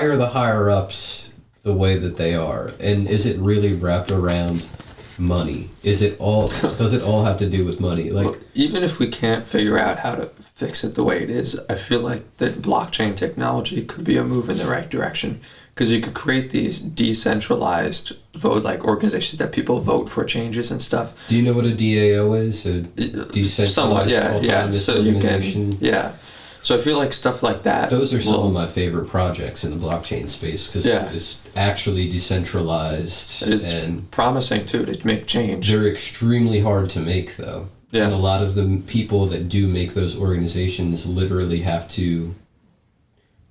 are the higher ups the way that they are? And is it really wrapped around money? Does it all have to do with money? Like, well, even if we can't figure out how to fix it the way it is, I feel like that blockchain technology could be a move in the right direction, because you could create these decentralized organizations that people vote for changes and stuff. Do you know what a DAO is? A decentralized autonomous organization? So I feel like stuff like that. Those are some of my favorite projects in the blockchain space, because it's actually decentralized. It's promising too to make change. They're extremely hard to make, though. Yeah. And a lot of the people that do make those organizations literally have to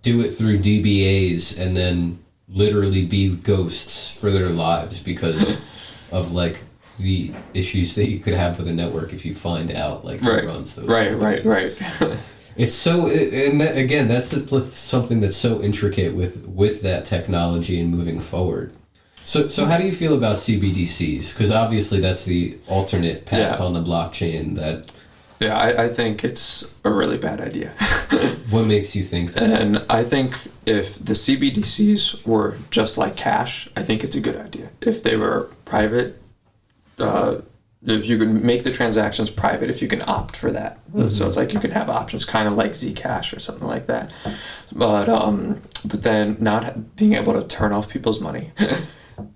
do it through DBAs and then literally be ghosts for their lives because of like the issues that you could have with a network if you find out like who runs those. Right. It's so, and again, that's something that's so intricate with that technology and moving forward. So how do you feel about CBDCs? Because obviously that's the alternate path on the blockchain that... Yeah, I think it's a really bad idea. What makes you think that? And I think if the CBDCs were just like cash, I think it's a good idea. If they were private, if you can make the transactions private, if you can opt for that. Mm-hmm. So it's like you can have options kind of like Zcash or something like that. But then not being able to turn off people's money.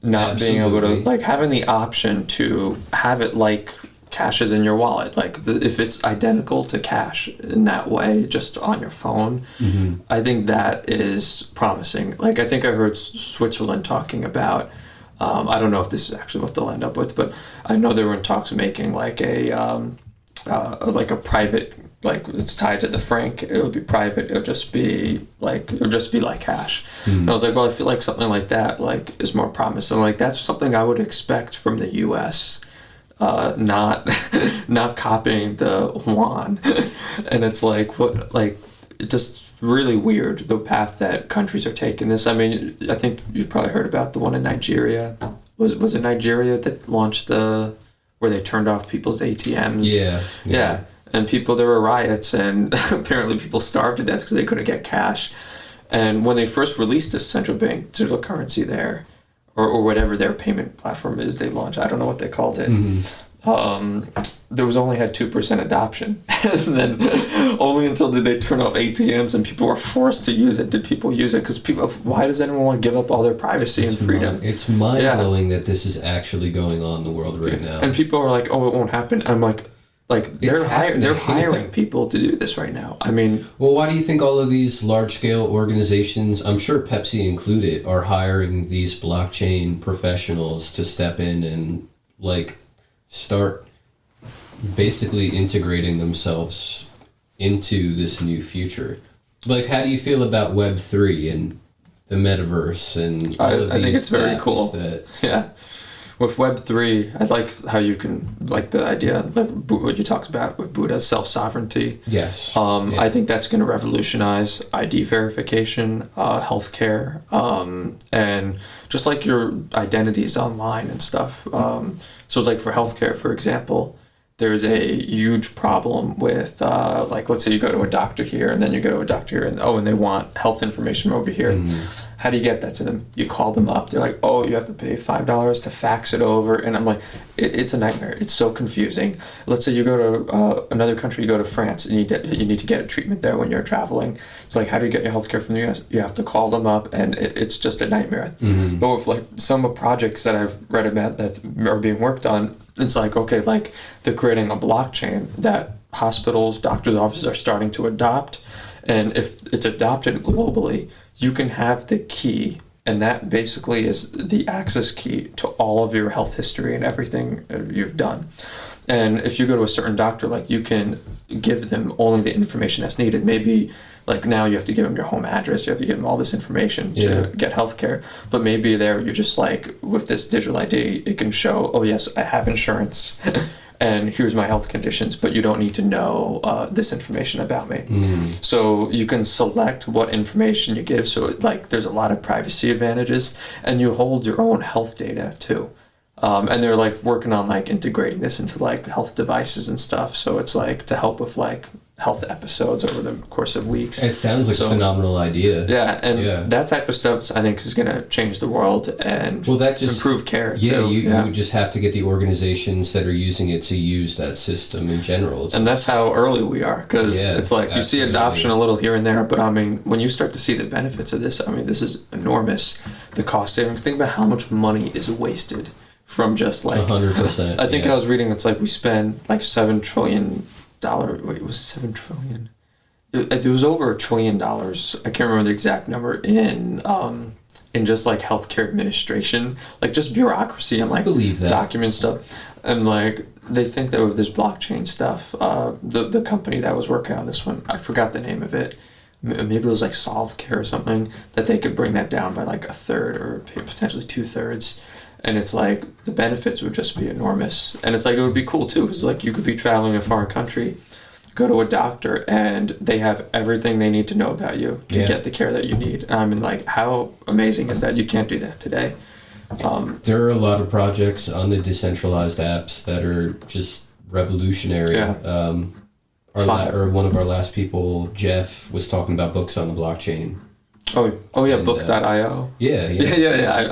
Not being able to, like, having the option to have it like cash is in your wallet, like if it's identical to cash in that way, just on your phone. Mm-hmm. I think that is promising. Like, I think I heard Switzerland talking about, I don't know if this is actually what they'll end up with, but I know they were in talks of making like a private, like it's tied to the franc. It would be private. It would just be like cash. Mm. And I was like, well, I feel like something like that like is more promising. Like, that's something I would expect from the U.S. Not copying the yuan. And it's like, what, like, it's just really weird the path that countries are taking this. I mean, I think you've probably heard about the one in Nigeria. Was it Nigeria that launched where they turned off people's ATMs? Yeah. And there were riots, and apparently people starved to death because they couldn't get cash. And when they first released this central bank digital currency there, or whatever their payment platform is they launched, I don't know what they called it, there was only had 2% adoption. And then only until did they turn off ATMs and people were forced to use it did people use it, because why does anyone want to give up all their privacy and freedom? It's mind-blowing that this is actually going on in the world right now. And people are like, oh, it won't happen. And I'm like they're hiring people to do this right now. I mean, well, why do you think all of these large-scale organizations, I'm sure Pepsi included, are hiring these blockchain professionals to step in and like start basically integrating themselves into this new future? Like, how do you feel about Web3 and the metaverse and all of these? I think it's very cool. Yeah. With Web3, I like how you can, like the idea, like what you talked about with Buddha's self-sovereignty. Yes. I think that's going to revolutionize ID verification, healthcare, and just like your identities online and stuff. So it's like for healthcare, for example, there's a huge problem with like, let's say you go to a doctor here and then you go to a doctor here and they want health information over here. How do you get that to them? You call them up. They're like, oh, you have to pay $5 to fax it over. And I'm like, it's a nightmare. It's so confusing. Let's say you go to another country, you go to France, and you need to get a treatment there when you're traveling. It's like, how do you get your healthcare from the US? You have to call them up, and it's just a nightmare. But with like some projects that I've read about that are being worked on, it's like, okay, like they're creating a blockchain that hospitals, doctors' offices are starting to adopt. And if it's adopted globally, you can have the key, and that basically is the access key to all of your health history and everything you've done. And if you go to a certain doctor, like you can give them only the information that's needed. Maybe like now you have to give them your home address, you have to give them all this information to get healthcare. But maybe there you're just like, with this digital ID, it can show, oh yes, I have insurance. And here's my health conditions, but you don't need to know this information about me. So you can select what information you give. So like there's a lot of privacy advantages, and you hold your own health data too. And they're like working on like integrating this into like health devices and stuff. So it's like to help with like health episodes over the course of weeks. It sounds like a phenomenal idea. Yeah, and that type of stuff I think is going to change the world and improve care too. You would just have to get the organizations that are using it to use that system in general. And that's how early we are, because it's like you see adoption a little here and there, but I mean, when you start to see the benefits of this, I mean, this is enormous. The cost savings, think about how much money is wasted from just like 100%. I think I was reading it's like we spend like $7 trillion. Wait, was it 7 trillion? It was over $1 trillion. I can't remember the exact number in just like healthcare administration, like just bureaucracy and like document stuff. And like they think that with this blockchain stuff, the company that was working on this one, I forgot the name of it. Maybe it was like SolveCare or something, that they could bring that down by like a third or potentially 2/3. And it's like the benefits would just be enormous. And it's like it would be cool too, because like you could be traveling a foreign country, go to a doctor, and they have everything they need to know about you to get the care that you need. I mean, like, how amazing is that? You can't do that today. There are a lot of projects on the decentralized apps that are just revolutionary. Or one of our last people, Jeff, was talking about books on the blockchain. Oh yeah, book.io.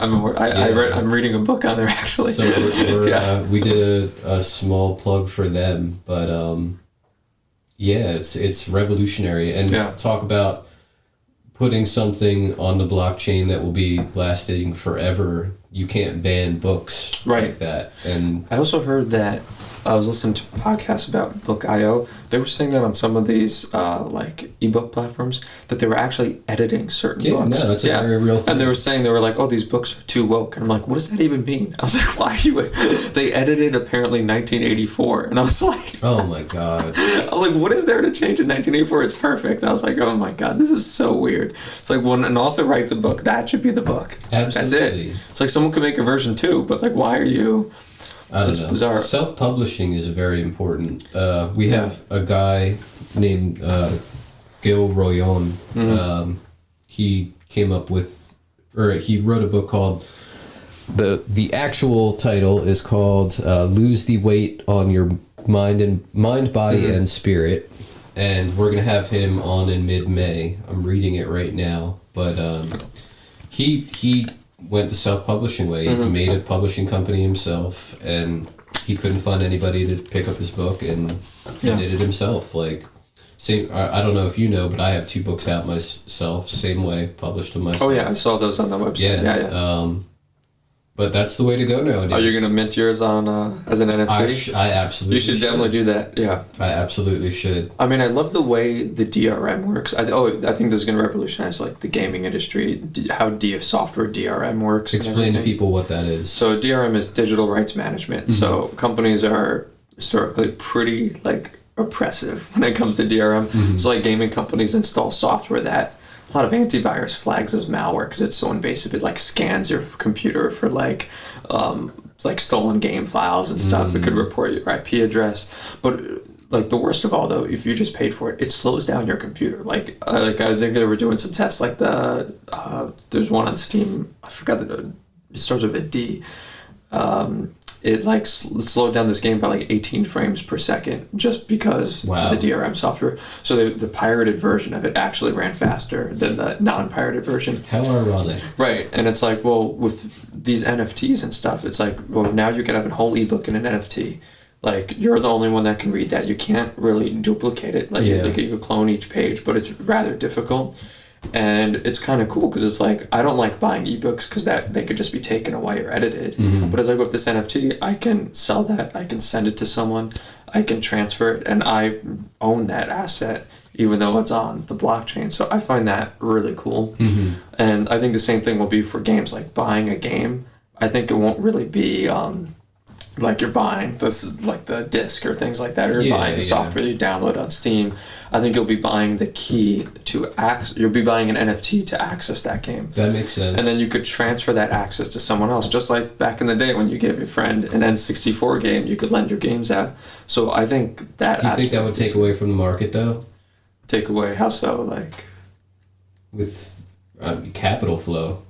I'm reading a book on there actually. So we did a small plug for them, but it's revolutionary, and talk about putting something on the blockchain that will be lasting forever. You can't ban books like that. And I also heard that I was listening to podcasts about Book.io. They were saying that on some of these like ebook platforms that they were actually editing certain books. No, that's a very real thing. And they were saying, they were like, oh, these books are too woke. And I'm like, what does that even mean? I was like, why are you... They edited apparently 1984. And I was like... Oh my God. I was like, what is there to change in 1984? It's perfect. I was like, oh my God, this is so weird. It's like when an author writes a book, that should be the book. Absolutely. That's it. It's like someone could make a version too, but like, why are you... I don't know. Bizarre. Self-publishing is very important. We have a guy named Gil Royon. He came up with, or he wrote a book called, the actual title is called Lose the Weight on Your Mind, Body, and Spirit. And we're going to have him on in mid-May. I'm reading it right now. But he went the self-publishing way. He made a publishing company himself, and he couldn't find anybody to pick up his book, and he did it himself. Like, same. I don't know if you know, but I have 2 books out myself, same way, published them myself. Oh yeah, I saw those on the website. Yeah. But that's the way to go nowadays. Are you going to mint yours on as an NFT? I absolutely should. You should definitely do that, yeah. I absolutely should. I mean, I love the way the DRM works. I think this is going to revolutionize like the gaming industry, how software DRM works. Explain to people what that is. So DRM is digital rights management. So companies are historically pretty like oppressive when it comes to DRM. So like gaming companies install software that a lot of antivirus flags as malware because it's so invasive. It like scans your computer for like stolen game files and stuff. It could report your IP address. But like the worst of all though, if you just paid for it, it slows down your computer. Like I think they were doing some tests. Like there's one on Steam. I forgot it starts with a D. it like slowed down this game by like 18 frames per second just because Wow. of the DRM software. So the pirated version of it actually ran faster than the non-pirated version. How ironic. Right, and it's like, well, with these NFTs and stuff, it's like, well, now you can have a whole ebook in an NFT. Like, you're the only one that can read that. You can't really duplicate it. Like, Yeah. you can clone each page, but it's rather difficult. And it's kind of cool because it's like, I don't like buying ebooks because that they could just be taken away or edited. Mhm. But it's like with this NFT, I can sell that, I can send it to someone, I can transfer it, and I own that asset even though it's on the blockchain. So I find that really cool. Mm-hmm. And I think the same thing will be for games, like buying a game. I think it won't really be like you're buying this, like the disc or things like that, or you're buying the software you download on Steam. I think you'll be buying the key to access. You'll be buying an NFT to access that game. That makes sense. And then you could transfer that access to someone else, just like back in the day when you gave your friend an N64 game, you could lend your games out. So I think that. Do you think that would take away from the market, though? Take away? How so? Like with capital flow.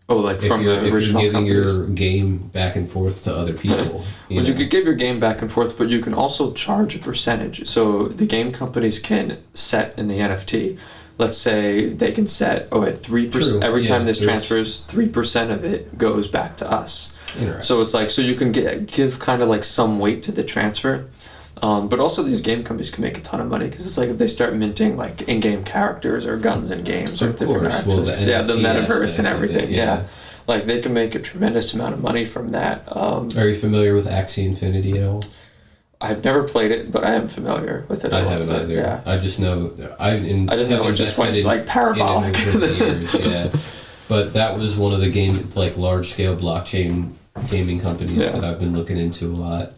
Oh, like from the original if you're giving companies. your game back and forth to other people. Well, you could give your game back and forth, but you can also charge a percentage. So the game companies can set in the NFT. Let's say they can set at 3%. Every time this transfers, 3% of it goes back to us. Interesting. So it's like, so you can give kind of like some weight to the transfer. But also these game companies can make a ton of money because it's like if they start minting like in-game characters or guns in games or Of different course. Well, access. the the NFT metaverse and aspect of it, everything. Yeah. Like they can make a tremendous amount of money from that. Are you familiar with Axie Infinity at all? I've never played it, but I am familiar with it. I haven't either. Yeah. I just know it just went like parabolic. Yeah. But that was one of the large scale blockchain gaming companies that I've been looking into a lot.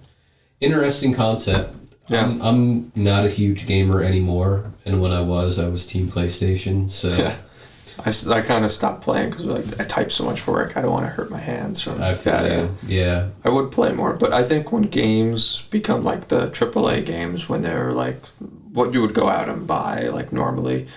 Interesting concept. Yeah. I'm not a huge gamer anymore, and when I was Team PlayStation. So yeah. I kind of stopped playing because like I type so much for work. I don't want to hurt my hands. I feel you. Yeah. I would play more, but I think when games become like the AAA games, when they're like what you would go out and buy like normally,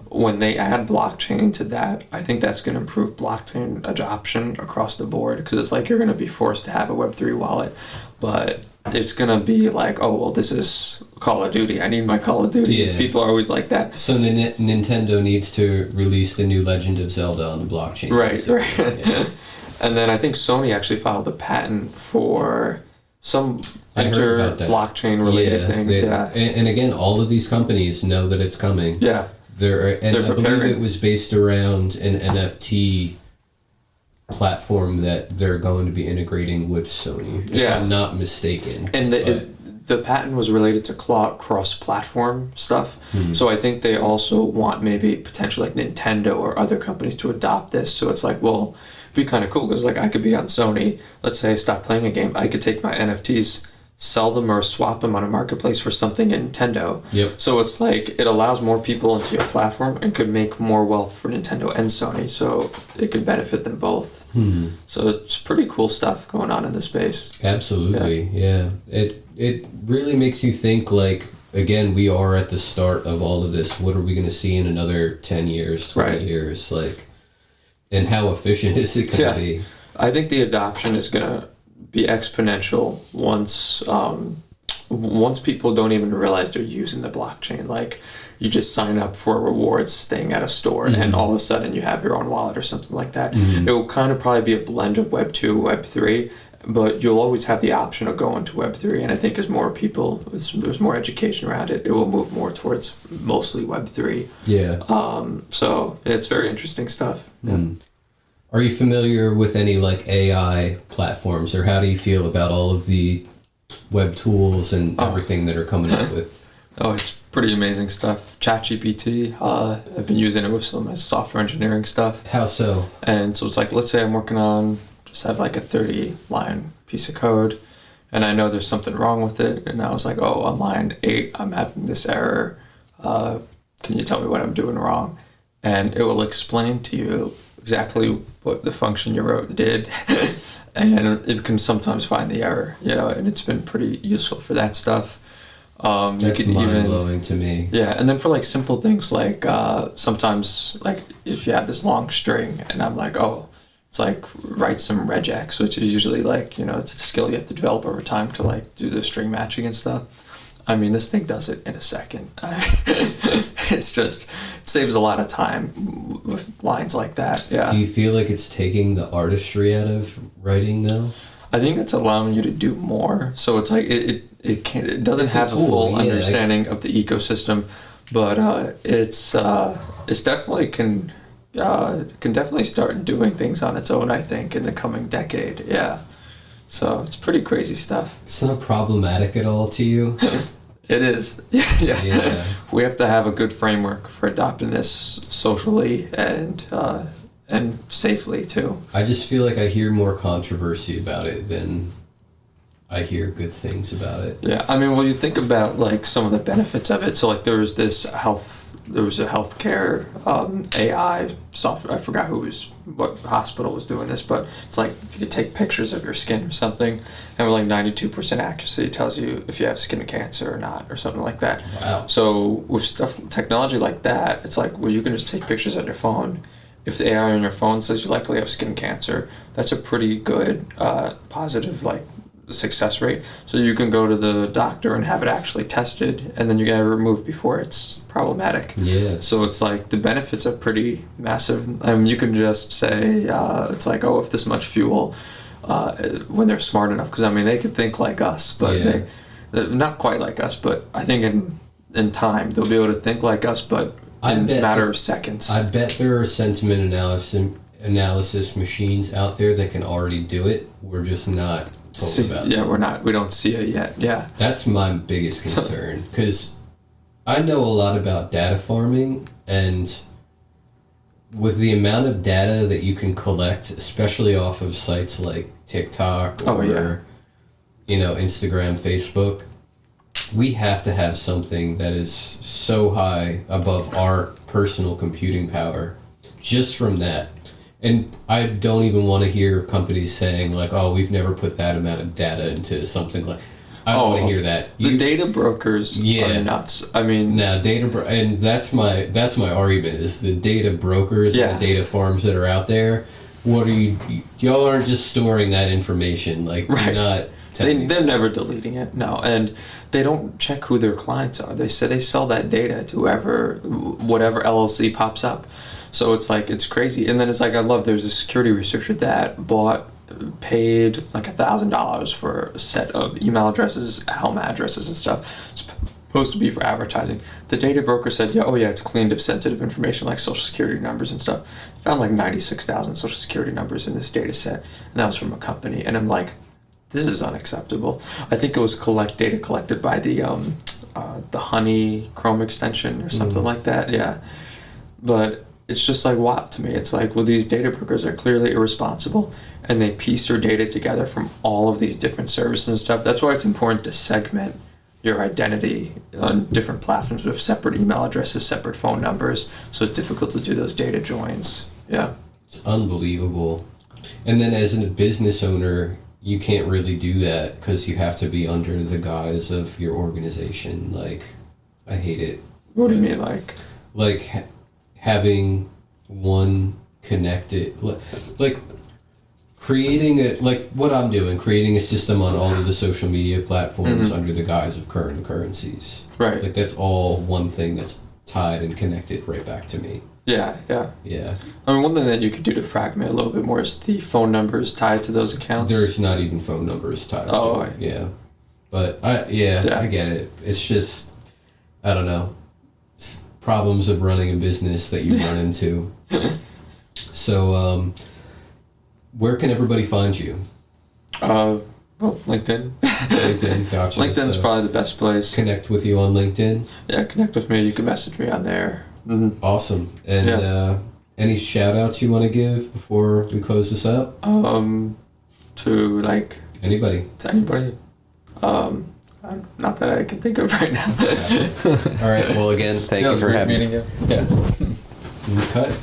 when they add blockchain to that, I think that's going to improve blockchain adoption across the board because it's like you're going to be forced to have a Web3 wallet, but it's going to be like, oh, well, this is Call of Duty. I need my Call of Duty. Yeah. People are always like that. So Nintendo needs to release the new Legend of Zelda on the blockchain. Right, so, right. Yeah. And then I think Sony actually filed a patent for some I heard about that. blockchain related thing. And again, all of these companies know that it's coming. Yeah. I believe preparing. it was based around an NFT platform that they're going to be integrating with Sony, if I'm not mistaken. And the patent was related to cross-platform stuff. Mm-hmm. So I think they also want maybe potentially like Nintendo or other companies to adopt this. So it's like, well, it'd be kind of cool because like I could be on Sony. Let's say I stop playing a game. I could take my NFTs, sell them or swap them on a marketplace for something in Nintendo. Yep. So it's like it allows more people into your platform and could make more wealth for Nintendo and Sony. So it could benefit them both. Hmm. So it's pretty cool stuff going on in the space. Absolutely, yeah. It really makes you think like, again, we are at the start of all of this. What are we going to see in another 10 years, 20 years? Like, and how efficient is it going to be? I think the adoption is going to be exponential once people don't even realize they're using the blockchain. Like you just sign up for a rewards thing at a store and all of a sudden you have your own wallet or something like that. It will kind of probably be a blend of Web 2, Web 3, but you'll always have the option of going to Web 3. And I think as more people, there's more education around it, it will move more towards mostly Web 3. Yeah. So it's very interesting stuff. Yeah. Are you familiar with any like AI platforms, or how do you feel about all of the web tools and everything that are coming up with? Oh, it's pretty amazing stuff. ChatGPT, I've been using it with some of my software engineering stuff. How so? And so it's like, let's say I'm working on, just have like a 30-line piece of code, and I know there's something wrong with it, and I was like, oh, on line 8, I'm having this error. Can you tell me what I'm doing wrong? And it will explain to you exactly what the function you wrote did. And it can sometimes find the error, and it's been pretty useful for that stuff. That's mind-blowing to me. Yeah, and then for like simple things like sometimes like if you have this long string and I'm like, oh, it's like write some regex, which is usually like, it's a skill you have to develop over time to like do the string matching and stuff. I mean, this thing does it in a second. It's just, it saves a lot of time with lines like that. Yeah. Do you feel like it's taking the artistry out of writing though? I think it's allowing you to do more. So it's like it doesn't have a full understanding of the ecosystem, but it's definitely can definitely start doing things on its own, I think, in the coming decade. Yeah. So it's pretty crazy stuff. It's not problematic at all to you? It is. Yeah. We have to have a good framework for adopting this socially and safely too. I just feel like I hear more controversy about it than I hear good things about it. Yeah, I mean, well, you think about like some of the benefits of it. So like there was a healthcare AI software. I forgot what hospital was doing this, but it's like if you could take pictures of your skin or something, and with like 92% accuracy, it tells you if you have skin cancer or not, or something like that. Wow. So with technology like that, it's like, well, you can just take pictures on your phone. If the AI on your phone says you likely have skin cancer, that's a pretty good positive like success rate. So you can go to the doctor and have it actually tested, and then you get it removed before it's problematic. Yeah. So it's like the benefits are pretty massive. I mean, you can just say it's like, oh, if this much fuel, when they're smart enough, because I mean they could think like us, but they're not quite like us. But I think in time they'll be able to think like us, but in a matter of seconds. I bet there are sentiment analysis machines out there that can already do it. We're just not told about them. We don't see it yet. Yeah. That's my biggest concern, because I know a lot about data farming, and with the amount of data that you can collect, especially off of sites like TikTok or Instagram, Facebook, we have to have something that is so high above our personal computing power just from that. And I don't even want to hear companies saying like, oh, we've never put that amount of data into something like... I don't want to hear that. The data brokers are nuts. I mean... and that's my argument, is the data brokers and the data farms that are out there. What are y'all aren't just storing that information. Like, you're not... They're never deleting it, no. And they don't check who their clients are. They say they sell that data to whatever LLC pops up. So it's like, it's crazy. And then it's like, there's a security researcher that paid like $1,000 for a set of email addresses, Helm addresses and stuff. It's supposed to be for advertising. The data broker said, it's cleaned of sensitive information like social security numbers and stuff. Found like 96,000 social security numbers in this data set. And that was from a company. And I'm like, this is unacceptable. I think it was data collected by the Honey Chrome extension or something like that. Yeah. But it's just like, wow, to me. It's like, well, these data brokers are clearly irresponsible, and they piece their data together from all of these different services and stuff. That's why it's important to segment your identity on different platforms with separate email addresses, separate phone numbers. So it's difficult to do those data joins. Yeah. It's unbelievable. And then as a business owner, you can't really do that because you have to be under the guise of your organization. Like, I hate it. What do you mean, like? Like, having one connected... Like, creating what I'm doing, creating a system on all of the social media platforms under the guise of currencies. Right. Like, that's all one thing that's tied and connected right back to me. Yeah. I mean, one thing that you could do to fragment a little bit more is the phone numbers tied to those accounts. There's not even phone numbers tied to it. Yeah. But, I get it. It's just, I don't know, problems of running a business that you run into. So, where can everybody find you? Well, LinkedIn. LinkedIn, gotcha. LinkedIn's probably the best place. Connect with you on LinkedIn? Yeah, connect with me. You can message me on there. Mm-hmm. Awesome. And any shout outs you want to give before we close this up? To like anybody. To anybody. Not that I can think of right now. All right. Well, again, thank you for having me. Yeah. Cut.